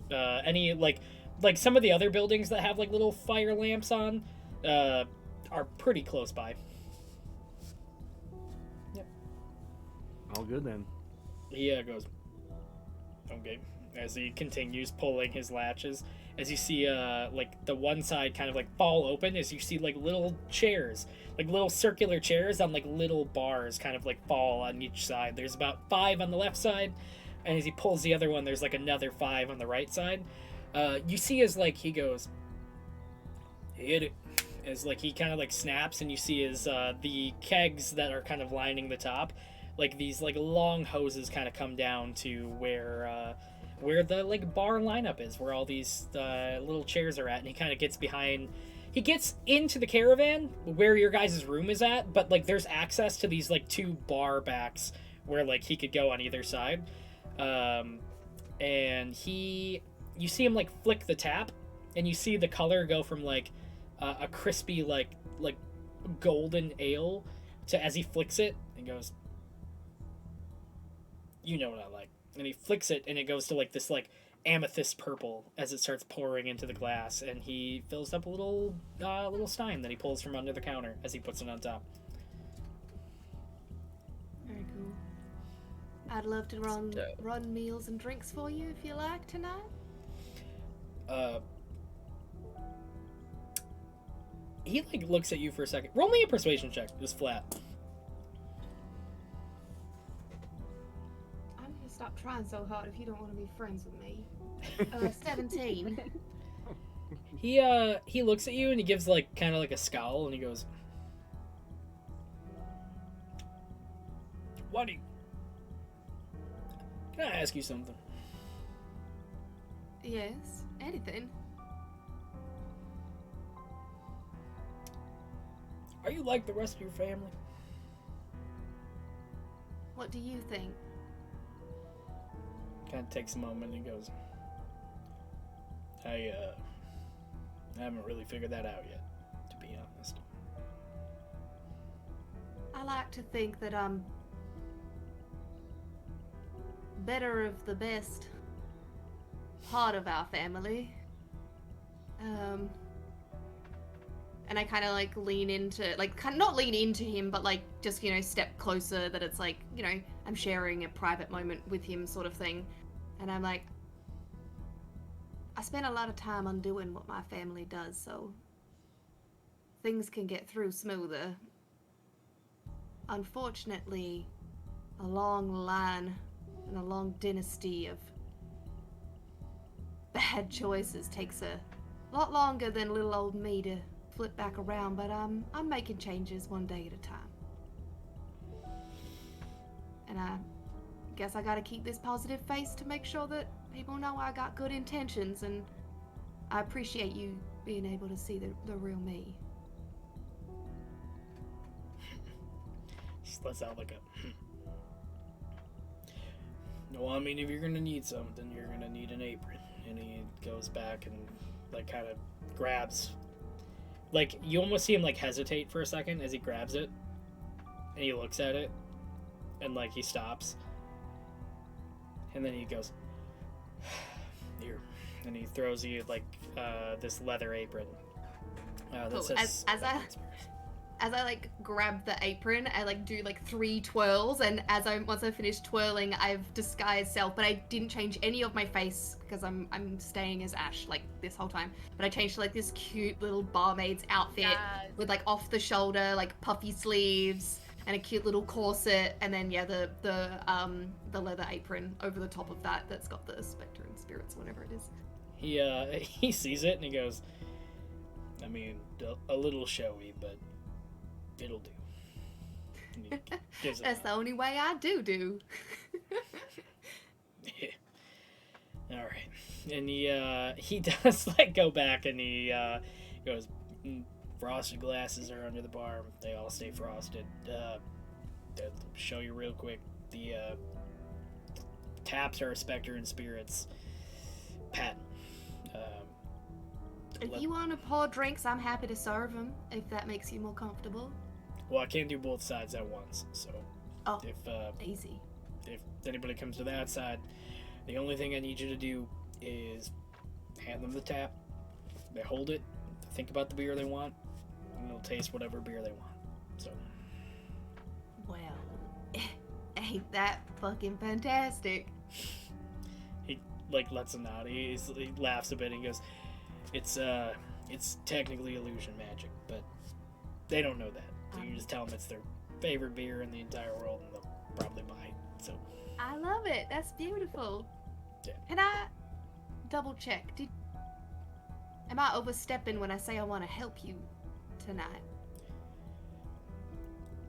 any like some of the other buildings that have like little fire lamps on are pretty close by. All good then. He goes, okay, as he continues pulling his latches. As you see, like the one side kind of like fall open, as you see like little chairs, like little circular chairs on like little bars, kind of like fall on each side. There's about 5 on the left side, and as he pulls the other one, there's like another 5 on the right side. You see as like he goes, hit it, as like he kind of like snaps, and you see as the kegs that are kind of lining the top, like these like long hoses kind of come down to where the like bar lineup is, where all these little chairs are at, and he kind of gets behind. He gets into the caravan where your guys' room is at, but like there's access to these like 2 bar backs where like he could go on either side. And you see him like flick the tap, and you see the color go from like a crispy like golden ale to, as he flicks it, and goes, you know what I like. And he flicks it, and it goes to like this like amethyst purple as it starts pouring into the glass, and he fills up a little stein that he pulls from under the counter as he puts it on top. Very cool. I'd love to run meals and drinks for you if you like tonight. He like looks at you for a second. Roll me a persuasion check. Just flat. I'm gonna stop trying so hard if you don't want to be friends with me. 17. He looks at you and he gives like kind of like a scowl and he goes, "Why do you... Can I ask you something?" Yes, anything. Are you like the rest of your family? What do you think? Kind of takes a moment and he goes, I haven't really figured that out yet, to be honest. I like to think that I'm better of the best part of our family. And I kind of like lean into, like, kind of not lean into him, but like just, you know, step closer, that it's like, you know, I'm sharing a private moment with him sort of thing. And I'm like, I spend a lot of time undoing what my family does, so things can get through smoother. Unfortunately, a long line and a long dynasty of bad choices takes a lot longer than little old me to flip back around, but I'm making changes one day at a time. And I guess I gotta keep this positive face to make sure that people know I got good intentions, and I appreciate you being able to see the real me. Just lets out like a No, I mean, if you're gonna need something, you're gonna need an apron. And he goes back and like kind of grabs, like you almost see him like hesitate for a second as he grabs it, and he looks at it, and like he stops, and then he goes, "Here," and he throws you like this leather apron. That Cool. says As I like grab the apron, I like do like 3 twirls, and once I finish twirling, I've disguised self, but I didn't change any of my face because I'm staying as Ash like this whole time. But I changed to like this cute little barmaid's outfit with like off the shoulder like puffy sleeves and a cute little corset, and then yeah, the leather apron over the top of that that's got the spectre and spirits, whatever it is. He sees it and he goes, I mean, a little showy, but it'll do. And he gives it That's up. the only way I do. Yeah. All right, and he does like go back and he goes, frosted glasses are under the bar. They all stay frosted. They'll show you real quick. The taps are spectre and spirits. Pat. If you want to pour drinks, I'm happy to serve them, if that makes you more comfortable. Well, I can't do both sides at once, so Oh, if easy. if anybody comes to that side, the only thing I need you to do is hand them the tap. They hold it, think about the beer they want, and they'll taste whatever beer they want. So, Well, ain't that fucking fantastic? he like lets them out. He laughs a bit and goes, it's technically illusion magic, but they don't know that. So you just tell them it's their favorite beer in the entire world, and they'll probably buy it. So I love it. That's beautiful. Yeah. Can I double check? Am I overstepping when I say I want to help you tonight?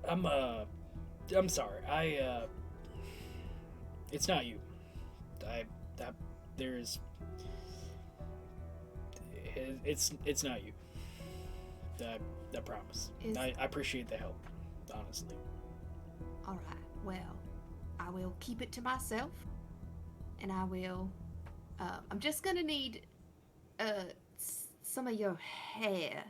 I'm sorry. It's not you. It's not you. I promise. I appreciate the help, honestly. All right. Well, I will keep it to myself, and I will. I'm just gonna need some of your hair.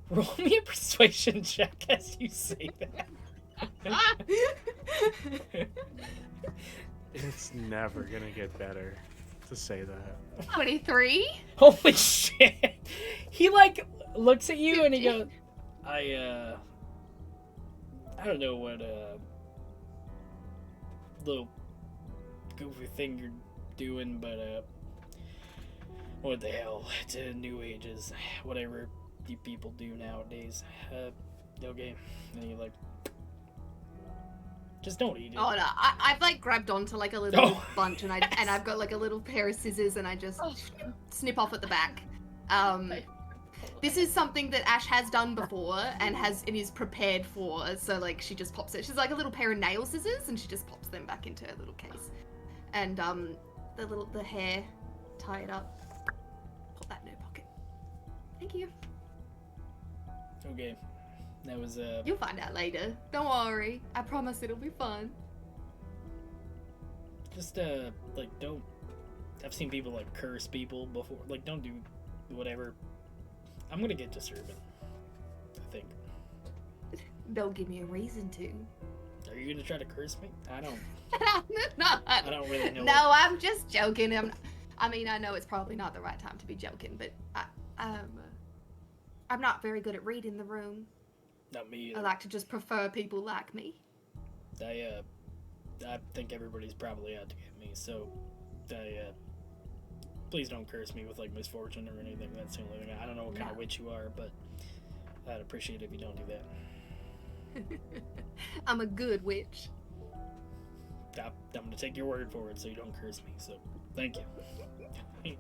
Roll me a persuasion check as you say that. It's never gonna get better to say that. 23. Holy shit! He like looks at you and he goes, I I don't know what little goofy thing you're doing, but what the hell? It's New Ages, whatever you people do nowadays. Okay, and you like, just don't eat it. Oh no, I've like grabbed onto like a little bunch, and I've got like a little pair of scissors, and I just snip off at the back. This is something that Ash has done before and is prepared for. So like she just pops it. She's like a little pair of nail scissors, and she just pops them back into her little case. And the hair, tie it up, put that in her pocket. Thank you. Okay, that was You'll find out later. Don't worry. I promise it'll be fun. just like don't. I've seen people like curse people before. Like don't do whatever. I'm gonna get to serving, I think. Don't give me a reason to. Are you gonna try to curse me? I don't. No, I don't really know. No, I'm just joking. I mean, I know it's probably not the right time to be joking, but I'm not very good at reading the room. Not me. I like to just prefer people like me. I think everybody's probably out to get me. So, please don't curse me with like misfortune or anything. That's the only thing. I don't know what kind of witch you are, but I'd appreciate it if you don't do that. I'm a good witch. I'm gonna take your word for it, so you don't curse me. So, thank you. He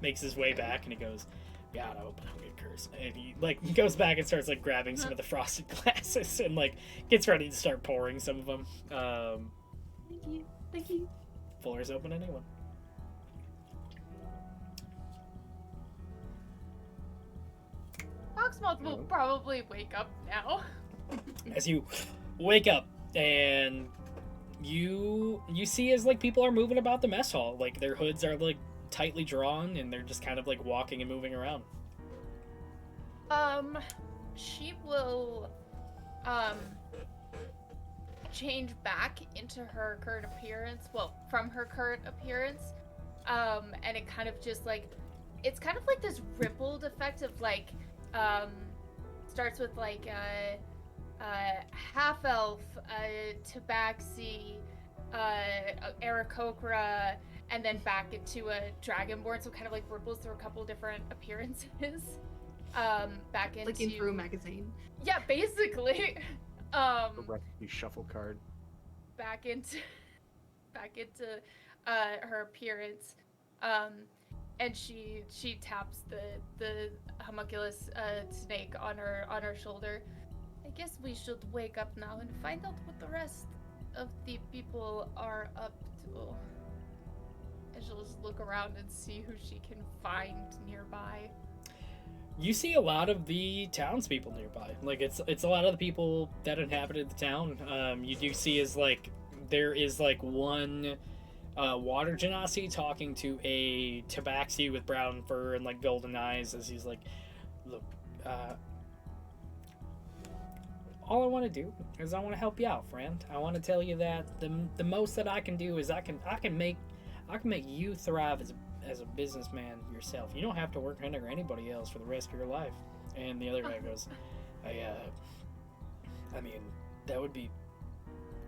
makes his way back and he goes, God, I hope I don't get cursed. And he like goes back and starts like grabbing some of the frosted glasses and like gets ready to start pouring some of them. Thank you. Floor's open, anyone? Foxmoth will probably wake up now. As you wake up and you see as like people are moving about the mess hall, like their hoods are like tightly drawn and they're just kind of like walking and moving around. She will change back into her current appearance, well, from her current appearance, and it kind of just like, it's kind of like this rippled effect of like, starts with like half elf, tabaxi, Aarakocra, and then back into a dragonborn, so kind of like ripples through a couple different appearances. Back into Looking through a magazine. Yeah, basically. The recipe shuffle card. Back into her appearance, and she taps the homunculus snake on her shoulder. I guess we should wake up now and find out what the rest of the people are up to. And she'll just look around and see who she can find nearby. You see a lot of the townspeople nearby. Like it's a lot of the people that inhabited the town. You do see is like there is like one water genasi talking to a tabaxi with brown fur and like golden eyes as he's like, look, all I want to do is I want to help you out, friend. I want to tell you that the most that I can do is I can make you thrive as a businessman yourself. You don't have to work under anybody else for the rest of your life. And the other guy goes, I mean, that would be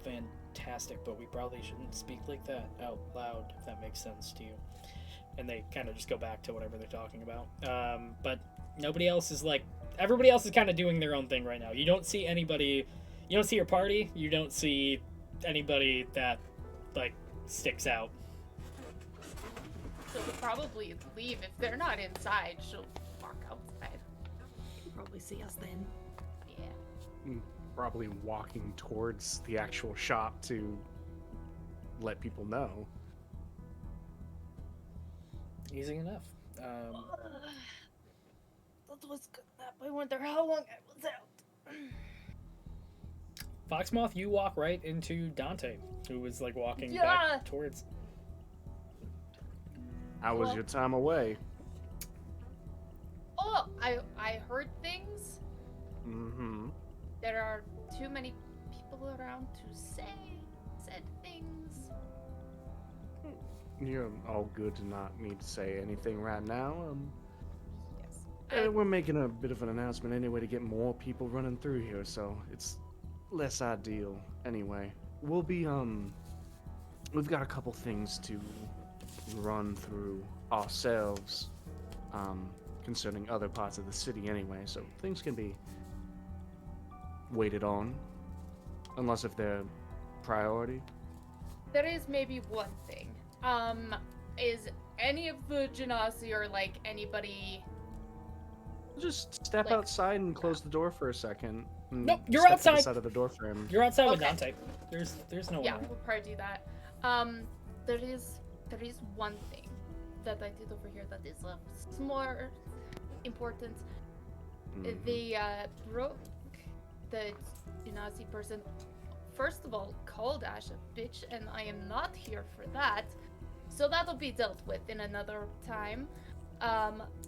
fantastic, but we probably shouldn't speak like that out loud, if that makes sense to you. And they kind of just go back to whatever they're talking about. But nobody else is like, everybody else is kind of doing their own thing right now. You don't see anybody, you don't see your party, you don't see anybody that, like, sticks out. She'll probably leave. If they're not inside, she'll walk outside. You'll probably see us then. Yeah. Probably walking towards the actual shop to let people know. Easy enough. That was good nap. I wonder how long I was out. Foxmoth, you walk right into Dante, who was like walking Yeah. back towards. How was Well- your time away? Oh, I heard things. Mm-hmm. There are too many people around to say said things. You're all good to not need to say anything right now. Yes. We're making a bit of an announcement anyway to get more people running through here, so it's less ideal. Anyway, we've got a couple things to run through ourselves, concerning other parts of the city anyway, so things can be waited on, unless if they're priority. There is maybe one thing. Is any of the Genasi or like anybody? Just step Like- outside and close the door for a second. and Nope, you're step to outside. the side of the door frame. You're outside with Okay. Dante. There's no one Yeah, around. we'll probably do that. There is one thing that I did over here that is of more importance. Mhm. They broke the Genasi person. First of all, called Ash a bitch, and I am not here for that. So that'll be dealt with in another time.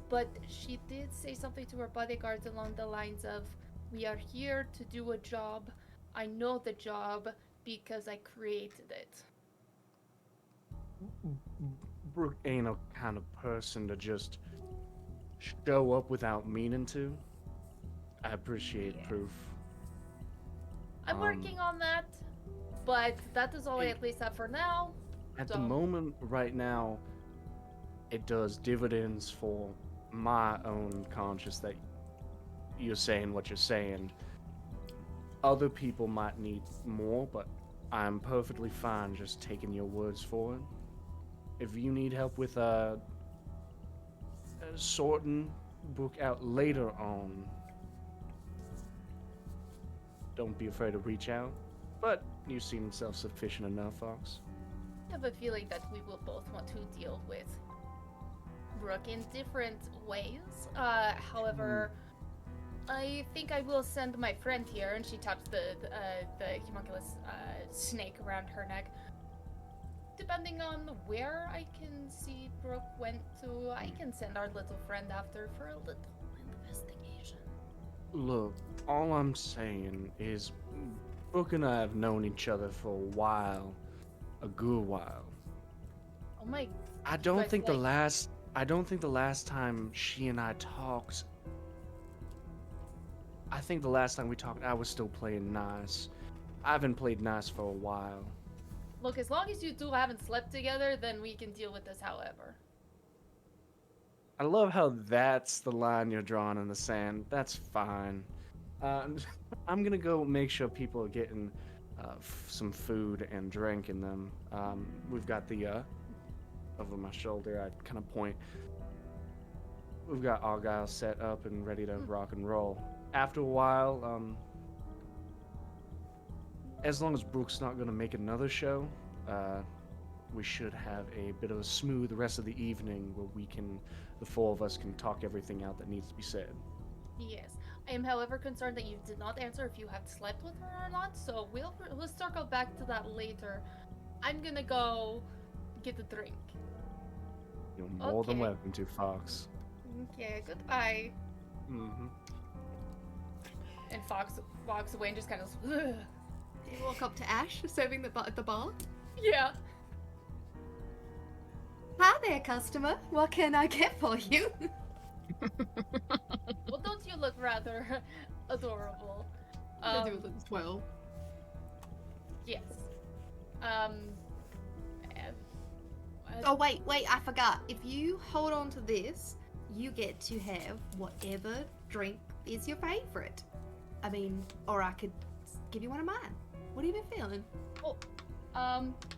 But she did say something to her bodyguards along the lines of, "We are here to do a job. I know the job because I created it." Brooke ain't a kind of person to just show up without meaning to. I appreciate Yeah. proof. I'm Um, working on that, but that is all I Hey. at least have for now. At the So- moment, right now, it does dividends for my own conscience that you're saying what you're saying. Other people might need more, but I'm perfectly fine just taking your words for it. If you need help with sorting book out later on, don't be afraid to reach out. But you seem self-sufficient enough, Fox. I have a feeling that we will both want to deal with Brooke in different ways. However, I think I will send my friend here, and she taps the homunculus snake around her neck. Depending on where I can see Brooke went to, I can send our little friend after for a little investigation. Look, all I'm saying is Brooke and I have known each other for a while. A good while. Oh my! I don't guys think like- the last time she and I talked, I think the last time we talked I was still playing nice. I haven't played nice for a while. Look, as long as you two haven't slept together, then we can deal with this. However, I love how that's the line you're drawing in the sand. That's fine. I'm gonna go make sure people are getting some food and drink in them. We've got the over my shoulder. I kind of point. We've got Argyle set up and ready to rock and roll. After a while, as long as Brooke's not gonna make another show, we should have a bit of a smooth rest of the evening where the four of us can talk everything out that needs to be said. yes. I am, however, concerned that you did not answer if you have slept with her or not. So we'll circle back to that later. I'm gonna go get a drink. You're more than Okay. welcome to, Fox. Okay, goodbye. Mm-hmm. And Fox walks away and just kind of. You walk up to Ash, serving the bar. Yeah. Hi there, customer. What can I get for you? Well, don't you look rather adorable? I do it as well. Yes. Uh, Oh wait, I forgot. If you hold on to this, you get to have whatever drink is your favorite. I mean, or I could give you one of mine. What have you been feeling?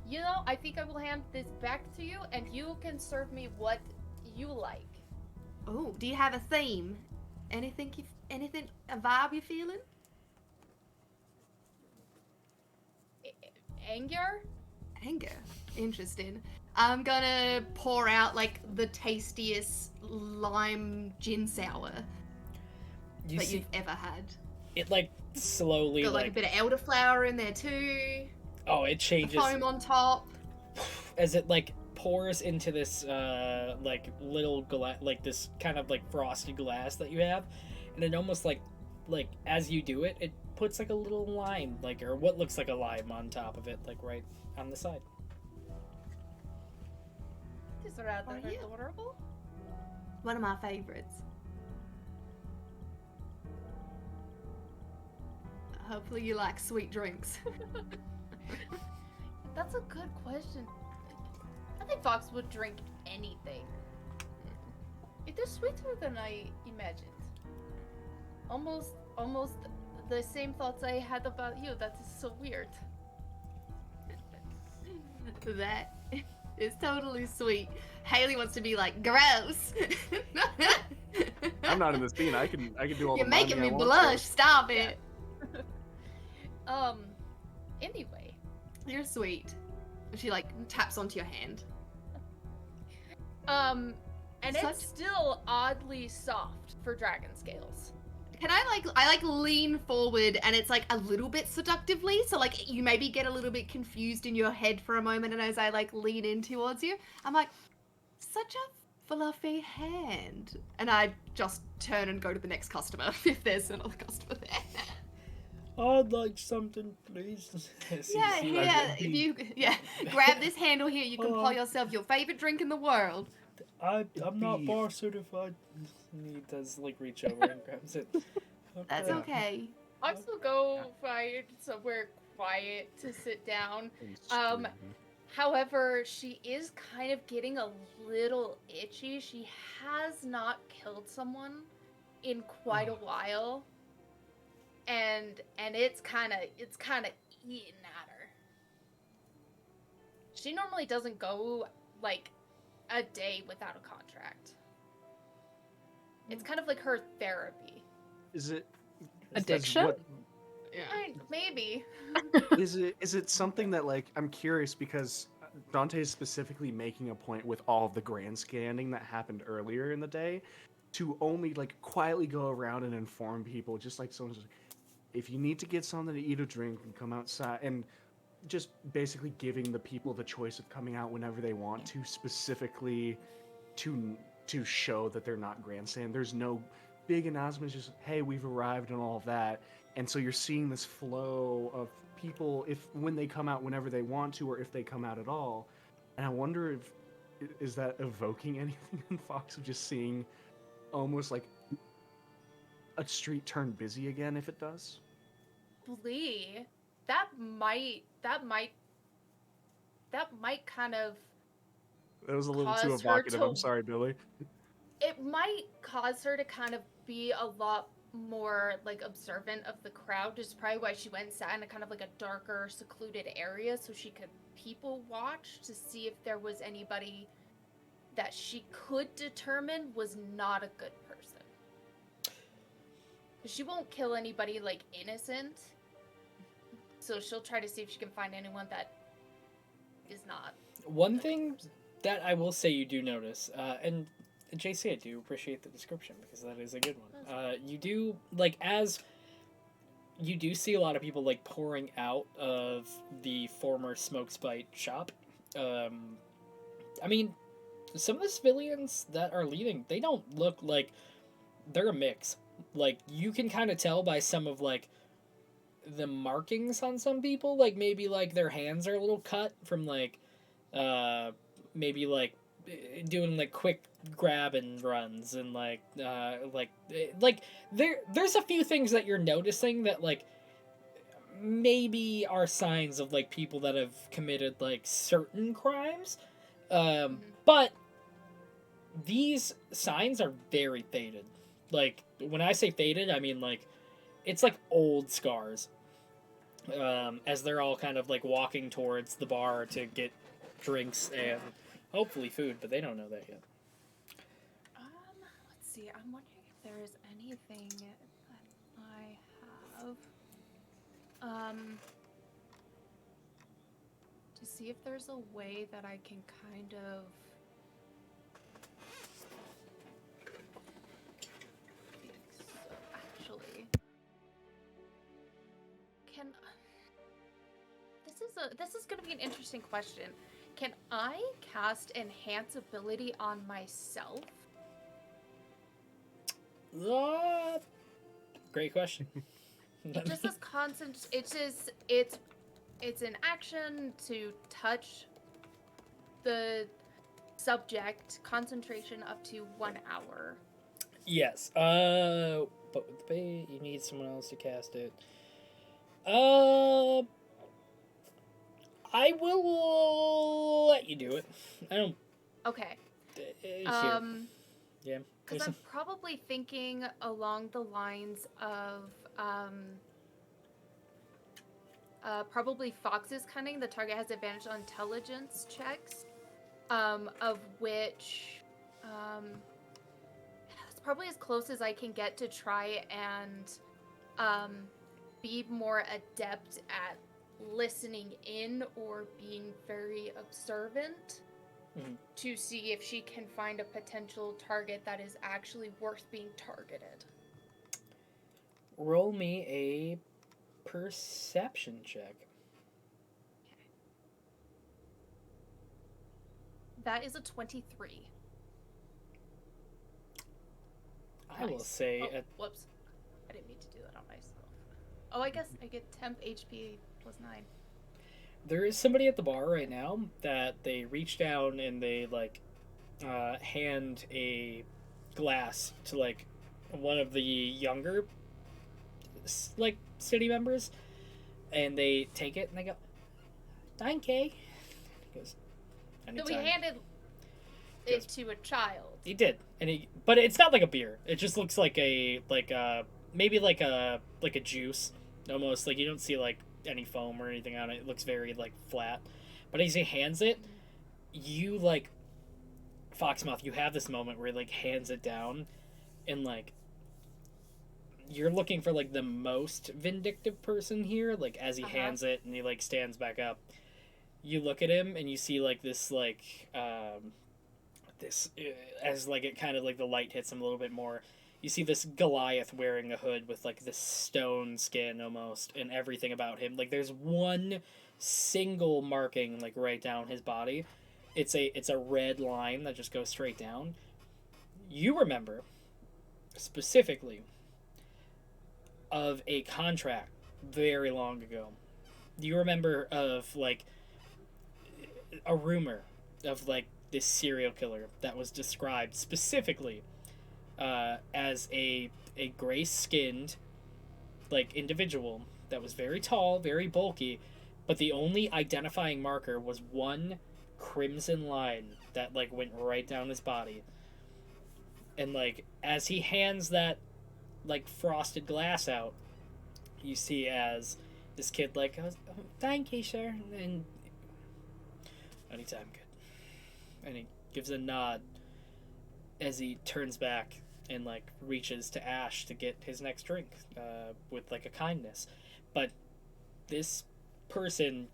You know, I think I will hand this back to you, and you can serve me what you like. Oh, do you have a theme? Anything, a vibe you're feeling? Anger? Anger. Interesting. I'm gonna pour out like the tastiest lime gin sour You that see, you've ever had. it like slowly Got like a bit of elderflower in there too. oh, it The changes foam on top. as it like pours into this like little glass, like this kind of like frosted glass that you have, and it almost like as you do it, it puts like a little lime, like, or what looks like a lime on top of it, like right on the side. This is rather Are you? adorable. One of my favorites. Hopefully you like sweet drinks. That's a good question. I think Fox would drink anything. It is sweeter than I imagined. Almost the same thoughts I had about you. That is so weird. That is totally sweet. Haley wants to be like, gross. I'm not in the scene. I can do all You're the making me miming I want blush. to. Stop it. Anyway. You're sweet. She like taps onto your hand. And Such- it's still oddly soft for dragon scales. Can I lean forward and it's like a little bit seductively, so like you maybe get a little bit confused in your head for a moment, and as I like lean in towards you, I'm like, such a fluffy hand. And I just turn and go to the next customer if there's another customer there. I'd like something, please. Grab this handle here, you can Oh. pour yourself your favorite drink in the world. I'm not Beef. bar certified. He does like reach over and grabs it. That's okay. Fox will go find somewhere quiet to sit down. However, she is kind of getting a little itchy. She has not killed someone in quite a while. And it's kind of eating at her. She normally doesn't go like a day without a contract. It's kind of like her therapy. Is it Addiction? Maybe. Is it something that, like, I'm curious because Dante is specifically making a point with all of the grand scanning that happened earlier in the day to only like quietly go around and inform people, just like someone's like, if you need to get something to eat or drink and come outside, and just basically giving the people the choice of coming out whenever they want to, specifically to show that they're not grandstand. There's no big announcements, just hey, we've arrived and all of that. And so you're seeing this flow of people when they come out whenever they want to, or if they come out at all. And I wonder if is that evoking anything in Fox of just seeing almost like a street turn busy again if it does? Blee, that might kind of That was a little too cause her evocative. to- I'm sorry, Billy. it might cause her to kind of be a lot more like observant of the crowd, which is probably why she went and sat in a kind of like a darker, secluded area so she could people watch to see if there was anybody that she could determine was not a good person. 'Cause she won't kill anybody like innocent, so she'll try to see if she can find anyone that is not. One thing that I will say you do notice, and JC, I do appreciate the description because that is a good one. You do, like, as you do see a lot of people, like, pouring out of the former Smoke Spite shop. I mean, some of the civilians that are leaving, they don't look like they're a mix. Like, you can kind of tell by some of, like, the markings on some people, like, maybe, like, their hands are a little cut from, like, maybe, like, doing like quick grab and runs and like there's a few things that you're noticing that like maybe are signs of like people that have committed like certain crimes, but these signs are very faded. Like when I say faded, I mean like it's like old scars, as they're all kind of like walking towards the bar to get drinks and hopefully food, but they don't know that yet. Let's see. I'm wondering if there is anything that I have. To see if there's a way that I can kind of. Actually, can. This is gonna be an interesting question. Can I cast Enhance ability on myself? Great question. It just says constant. It says it's an action to touch the subject. Concentration up to 1 hour. Yes. But with the pay, you need someone else to cast it. Uh, I will let you do it. I don't. Okay. Here. Yeah. Because I'm probably thinking along the lines of probably Fox's cunning. The target has advantage on intelligence checks, of which it's probably as close as I can get to try and be more adept at listening in or being very observant. Mm-hmm. To see if she can find a potential target that is actually worth being targeted. Roll me a perception check. Okay. That is a 23. I will say... Oh, whoops. I didn't mean to do that on myself. Oh, I guess I get temp HP plus 9. There is somebody at the bar right now that they reach down and they, like, hand a glass to, like, one of the younger, like, city members, and they take it and they go, "Danke." He goes, So we handed it to a child. He did, but it's not like a beer. It just looks like maybe like a juice, almost. Like, you don't see, like, any foam or anything on it. It looks very, like, flat. But as he hands it, you, like, Foxmouth, you have this moment where he, like, hands it down, and, like, you're looking for, like, the most vindictive person here. Like, as he hands it and he, like, stands back up, you look at him and you see, like, this, like, as, like, it kind of, like, the light hits him a little bit more. You see this Goliath wearing a hood with, like, this stone skin almost, and everything about him. Like, there's one single marking, like, right down his body. It's a red line that just goes straight down. You remember, specifically, of a contract very long ago. You remember of, like, a rumor of, like, this serial killer that was described specifically as a gray-skinned, like, individual that was very tall, very bulky, but the only identifying marker was one crimson line that, like, went right down his body. And, like, as he hands that, like, frosted glass out, you see as this kid, like, "Oh, thank you, sir," and anytime, good. And he gives a nod as he turns back and, like, reaches to Ash to get his next drink with, like, a kindness. But this person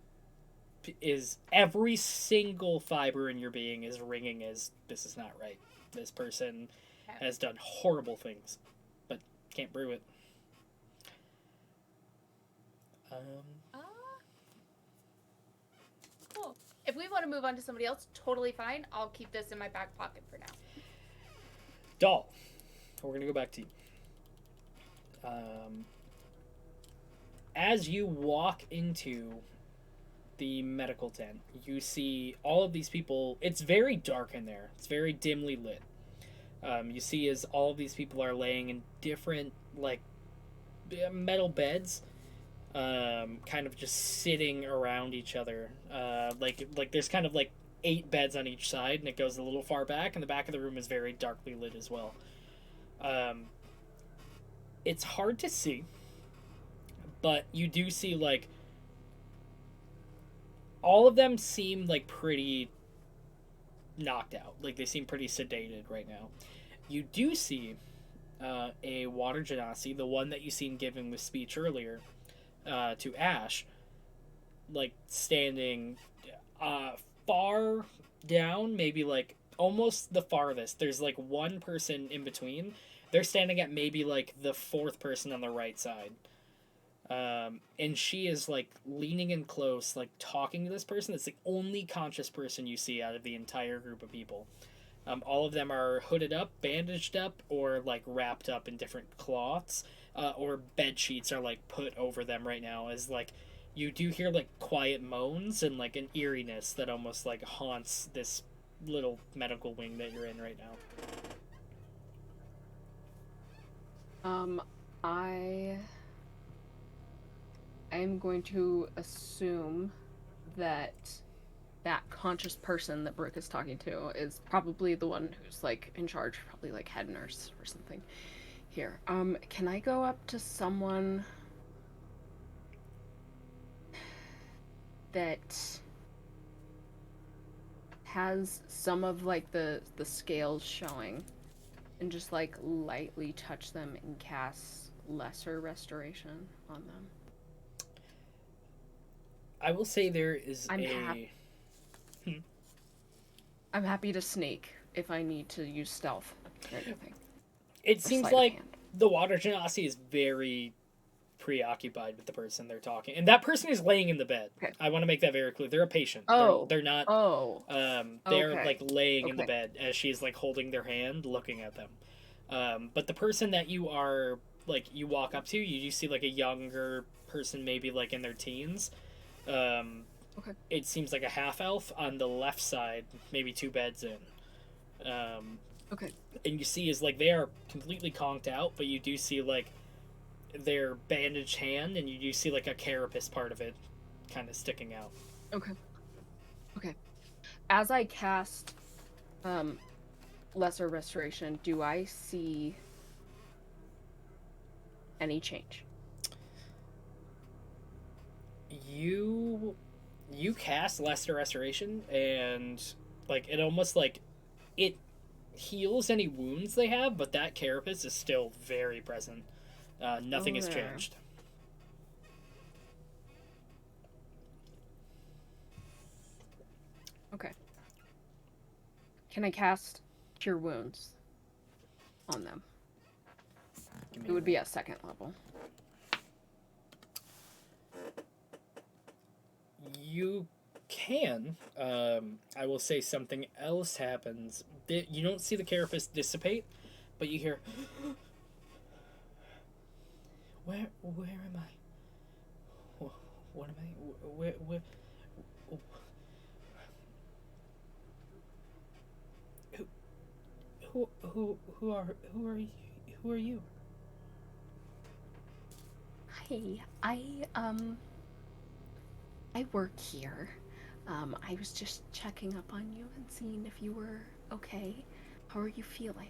is, every single fiber in your being is ringing as, this is not right. This person has done horrible things, but can't brew it. Cool. If we want to move on to somebody else, totally fine. I'll keep this in my back pocket for now. Doll, we're going to go back to you. As you walk into the medical tent, you see all of these people. It's very dark in there. It's very dimly lit. You see as all of these people are laying in different, like, metal beds, kind of just sitting around each other. Like there's kind of, like, 8 beds on each side, and it goes a little far back, and the back of the room is very darkly lit as well. It's hard to see, but you do see, like, all of them seem, like, pretty knocked out. Like, they seem pretty sedated right now. You do see a water genasi, the one that you seen giving the speech earlier to Ash, like, standing far down, maybe, like, almost the farthest. There's, like, one person in between. They're standing at maybe, like, the 4th person on the right side. And she is, like, leaning in close, like, talking to this person. It's the only conscious person you see out of the entire group of people. All of them are hooded up, bandaged up, or, like, wrapped up in different cloths, or bed sheets are, like, put over them right now, as, like, you do hear, like, quiet moans and, like, an eeriness that almost, like, haunts this little medical wing that you're in right now. I'm going to assume that that conscious person that Brooke is talking to is probably the one who's like in charge, probably like head nurse or something. Here, can I go up to someone that has some of like the scales showing and just like lightly touch them and cast lesser restoration on them? I will say there is I'm happy to sneak if I need to use stealth or anything. It Or seems sleight of like hand. the water genasi is very preoccupied with the person they're talking, and that person is laying in the bed. Okay. I want to make that very clear. They're a patient. Oh. They're not. Oh. They're Okay. like laying in the Okay. bed as she's like holding their hand, looking at them. But the person that you are like, you walk up to, you see like a younger person, maybe like in their teens. Okay. It seems like a half elf on the left side, maybe 2 beds in. Okay. And you see is like they are completely conked out, but you do see like their bandaged hand, and you do see like a carapace part of it kind of sticking out. Okay. Okay. As I cast lesser restoration, do I see any change? You cast lesser restoration, and like it almost like it heals any wounds they have, but that carapace is still very present. Nothing has there. changed. Okay. Can I cast Cure Wounds on them? Give me It would be at 2nd level. You can. I will say something else happens. You don't see the carapace dissipate, but you hear, where am I? What am I? Where? Who are you? Hi, I work here. I was just checking up on you and seeing if you were okay. How are you feeling?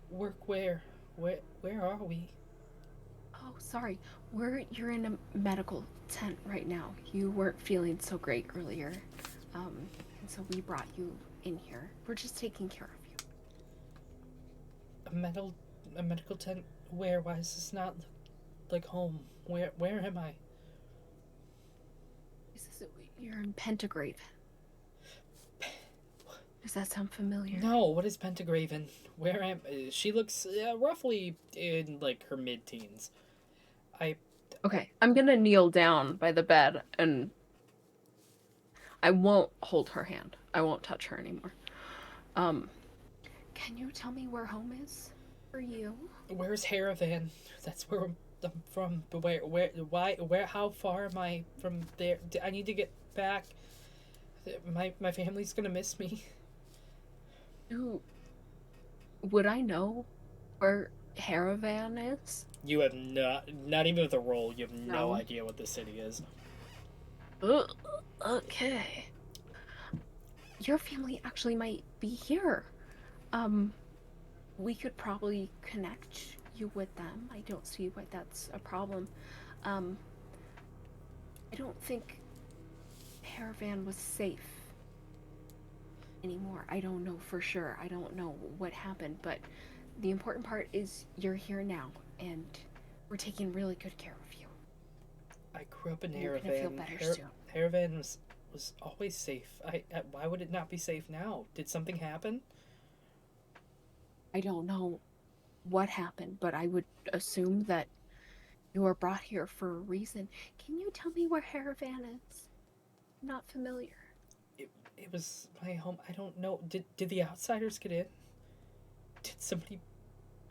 Work where? Where are we? Oh, sorry. You're in a medical tent right now. You weren't feeling so great earlier. And so we brought you in here. We're just taking care of you. A medical tent? Where? Why does this not look like home? Where am I? You're in Pentagrave. Does that sound familiar? No, what is Pentagraven? Where am she? Looks roughly in like her mid-teens. Okay, I'm gonna kneel down by the bed and I won't hold her hand. I won't touch her anymore. Can you tell me where home is for you? Where's Haravan? That's where I'm from. But how far am I from there? I need to get back. My family's gonna miss me. Would I know where Haravan is? You have not even with a roll, you have no No. idea what this city is. Okay. Your family actually might be here. We could probably connect you with them. I don't see why that's a problem. I don't think Haravan was safe anymore. I don't know for sure. I don't know what happened, but the important part is you're here now, and we're taking really good care of you. I grew up in You're gonna feel Haravan. better soon. Haravan was always safe. Why would it not be safe now? Did something happen? I don't know what happened, but I would assume that you were brought here for a reason. Can you tell me where Haravan is? I'm not familiar. It was my home. I don't know. Did the outsiders get in? Did somebody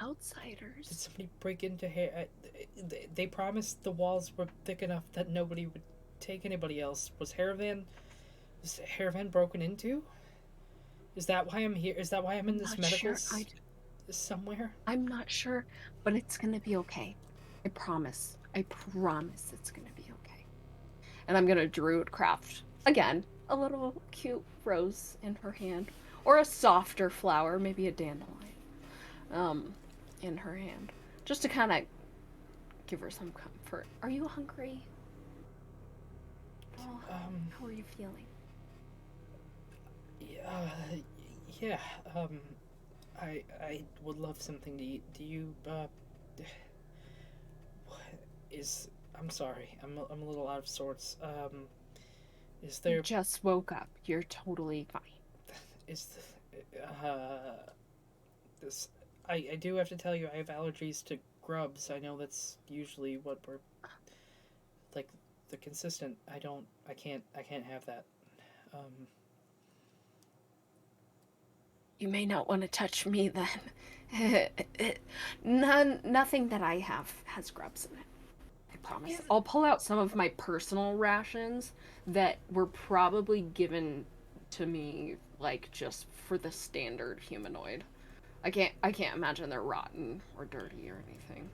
Outsiders? break into here? They promised the walls were thick enough that nobody would take anybody else. Was Haravan broken into? Is that why I'm here? Is that why I'm in this Not medical sure. somewhere? I'm not sure, but it's gonna be okay. I promise. I promise it's gonna be okay. And I'm gonna druid craft again a little cute rose in her hand, or a softer flower, maybe a dandelion, in her hand, just to kind of give her some comfort. Are you hungry? Oh, how are you feeling? Yeah, I would love something to eat. Do you, I'm sorry, I'm a little out of sorts. Is You there, just woke up. You're totally fine. is, this, I do have to tell you, I have allergies to grubs. I know that's usually what we're, like, the consistent. I can't have that. You may not want to touch me then. Nothing that I have has grubs in it. I promise. I'll pull out some of my personal rations that were probably given to me, like, just for the standard humanoid. I can't imagine they're rotten or dirty or anything.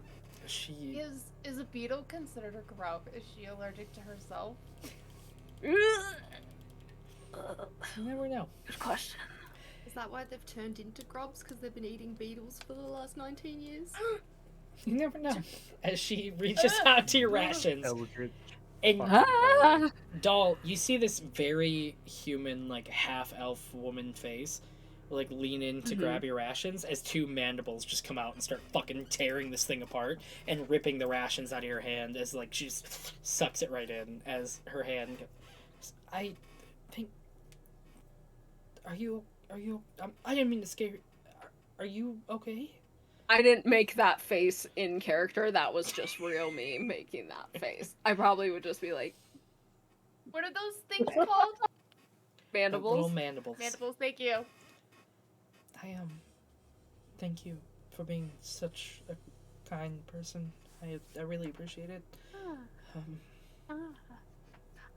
She, Is a beetle considered a grub? Is she allergic to herself? you never know. Good question. Is that why they've turned into grubs? Because they've been eating beetles for the last 19 years? You never know. As she reaches out to your rations, Eldritch. and Ah! Doll, you see this very human, like half elf woman face, like lean in to grab your rations as two mandibles just come out and start fucking tearing this thing apart and ripping the rations out of your hand as like she just sucks it right in as her hand. I think. Are you? I didn't mean to scare you. Are you okay? I didn't make that face in character. That was just real me making that face. I probably would just be like, What are those things called? mandibles. Little mandibles. Mandibles, thank you. Thank you for being such a kind person. I really appreciate it.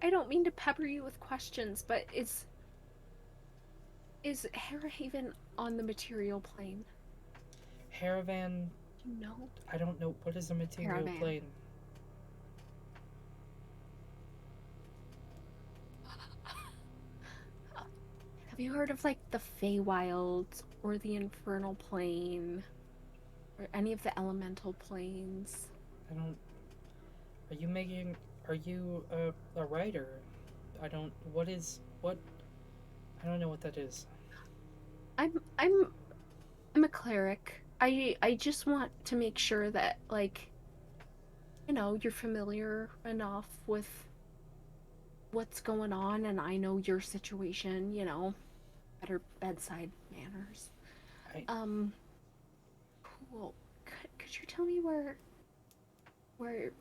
I don't mean to pepper you with questions, but is Hairhaven on the material plane? Haravan, No. I don't know. What is a material Caravan. plane? Have you heard of like the Feywilds or the Infernal Plane or any of the elemental planes? I don't. Are you a writer? I don't. What is. What? I don't know what that is. I'm a cleric. I just want to make sure that, like, you know, you're familiar enough with what's going on and I know your situation, you know, better bedside manners. Cool. Could you tell me where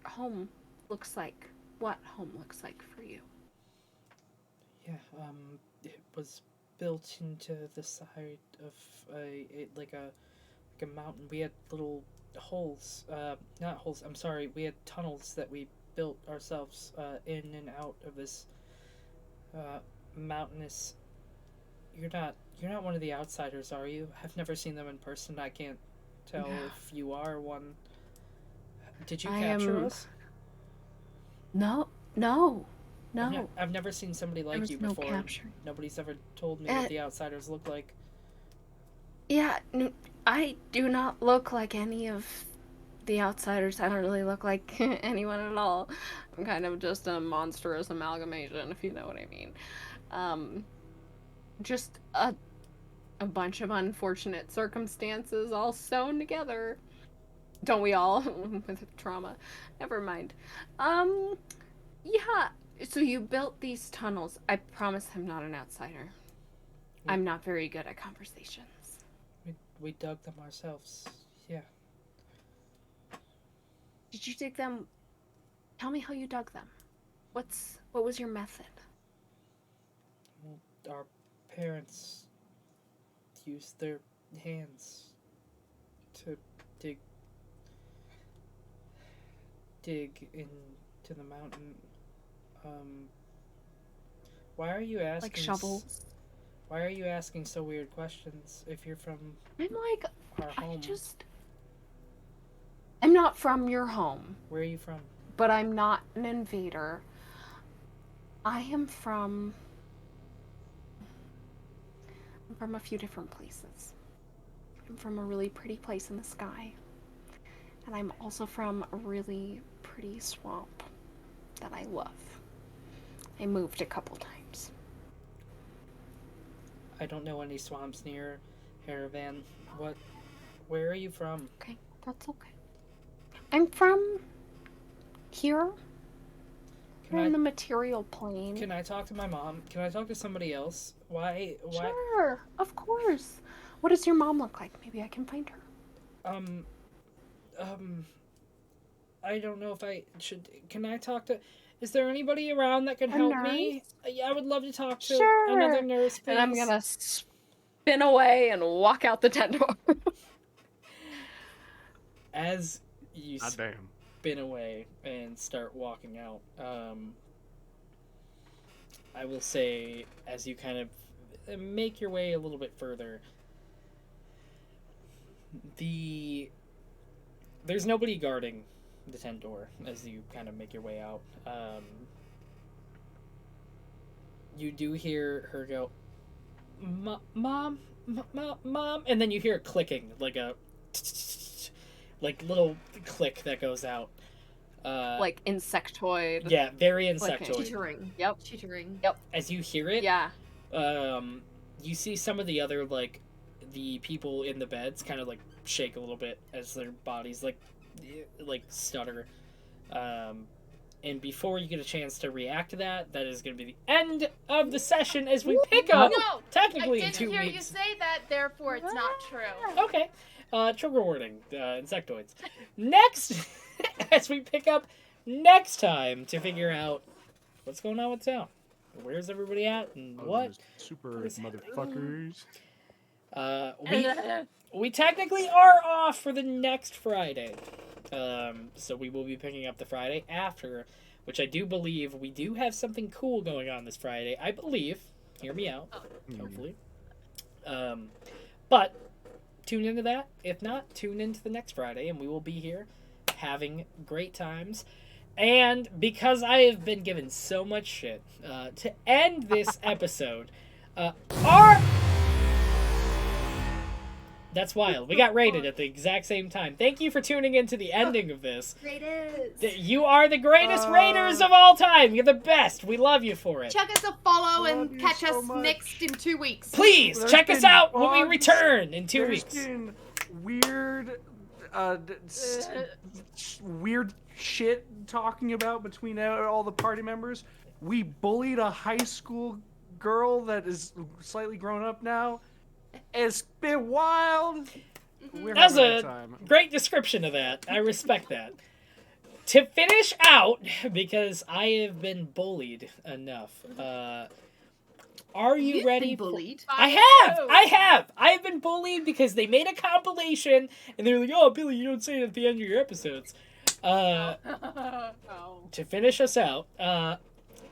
home looks like? What home looks like for you? Yeah. It was built into the side of like a mountain. We had little holes. Not holes. I'm sorry. We had tunnels that we built ourselves in and out of this mountainous. You're not one of the outsiders, are you? I've never seen them in person. I can't tell if you are one. Did you capture us? No. I've never seen somebody like you no before. capture. Nobody's ever told me what the outsiders look like. Yeah, I do not look like any of the outsiders. I don't really look like anyone at all. I'm kind of just a monstrous amalgamation, if you know what I mean. Just a bunch of unfortunate circumstances all sewn together. Don't we all? With trauma. Never mind. Yeah, so you built these tunnels. I promise I'm not an outsider. I'm not very good at conversations. We dug them ourselves. Yeah. Did you dig them? Tell me how you dug them. What was your method? Well, our parents used their hands to dig into the mountain. Why are you asking? Like shovels. Why are you asking so weird questions if you're from I'm like, our home? I'm not from your home. Where are you from? but I'm not an invader. I am from a few different places. I'm from a really pretty place in the sky. And I'm also from a really pretty swamp that I love. I moved a couple times. I don't know any swamps near Haravan. Where are you from? Okay, that's okay. I'm from here. We're in the material plane. Can I talk to my mom? Can I talk to somebody else? Why? Sure, of course. What does your mom look like? Maybe I can find her. I don't know if I should. Can I talk to? Is there anybody around that can help me? Yeah, I would love to talk to another nurse, please. And I'm gonna spin away and walk out the tent door. As you Damn. spin away and start walking out, I will say, as you kind of make your way a little bit further, there's nobody guarding the tent door as you kind of make your way out. You do hear her go, Mom, and then you hear a clicking, like a little click that goes out. Like insectoid. Yeah, very insectoid. Teetering. Yep. Teetering. Yep. As you hear it, Yeah. you see some of the other, like, the people in the beds kind of, like, shake a little bit as their bodies, like stutter. And before you get a chance to react to that, that is going to be the end of the session as we pick up, No, technically, I in 2 didn't hear weeks. you say that, therefore it's not true. Okay. Trigger warning, insectoids. Next, as we pick up next time to figure out what's going on with town. Where's everybody at and what? Those super is motherfuckers. We technically are off for the next Friday. So we will be picking up the Friday after, which I do believe we do have something cool going on this Friday. I believe. Hear me out. Hopefully. But tune into that. If not, tune into the next Friday and we will be here having great times. And because I have been given so much shit, to end this episode, That's wild. We got rated at the exact same time. Thank you for tuning in to the ending of this. Raiders. You are the greatest raiders of all time. You're the best. We love you for it. Chuck us a follow Love and you catch so us much. next in 2 weeks. Please, There's check us been out when we bugs. return in 2 There's weeks. been weird, weird shit talking about between all the party members. We bullied a high school girl that is slightly grown up now. It's been wild. We're That was having a a time. great description of that. I respect that. To finish out, because I have been bullied enough, are you You've ready? been bullied. I have. I have been bullied because they made a compilation and they're like, "Oh, Billy, you don't say it at the end of your episodes." Oh. To finish us out,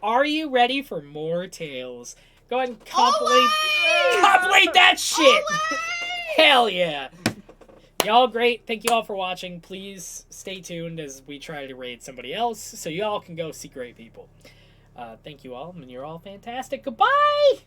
are you ready for more tales? Go ahead and compilate that shit. Hell yeah. Y'all great. Thank you all for watching. Please stay tuned as we try to raid somebody else so y'all can go see great people. Thank you all, and you're all fantastic. Goodbye!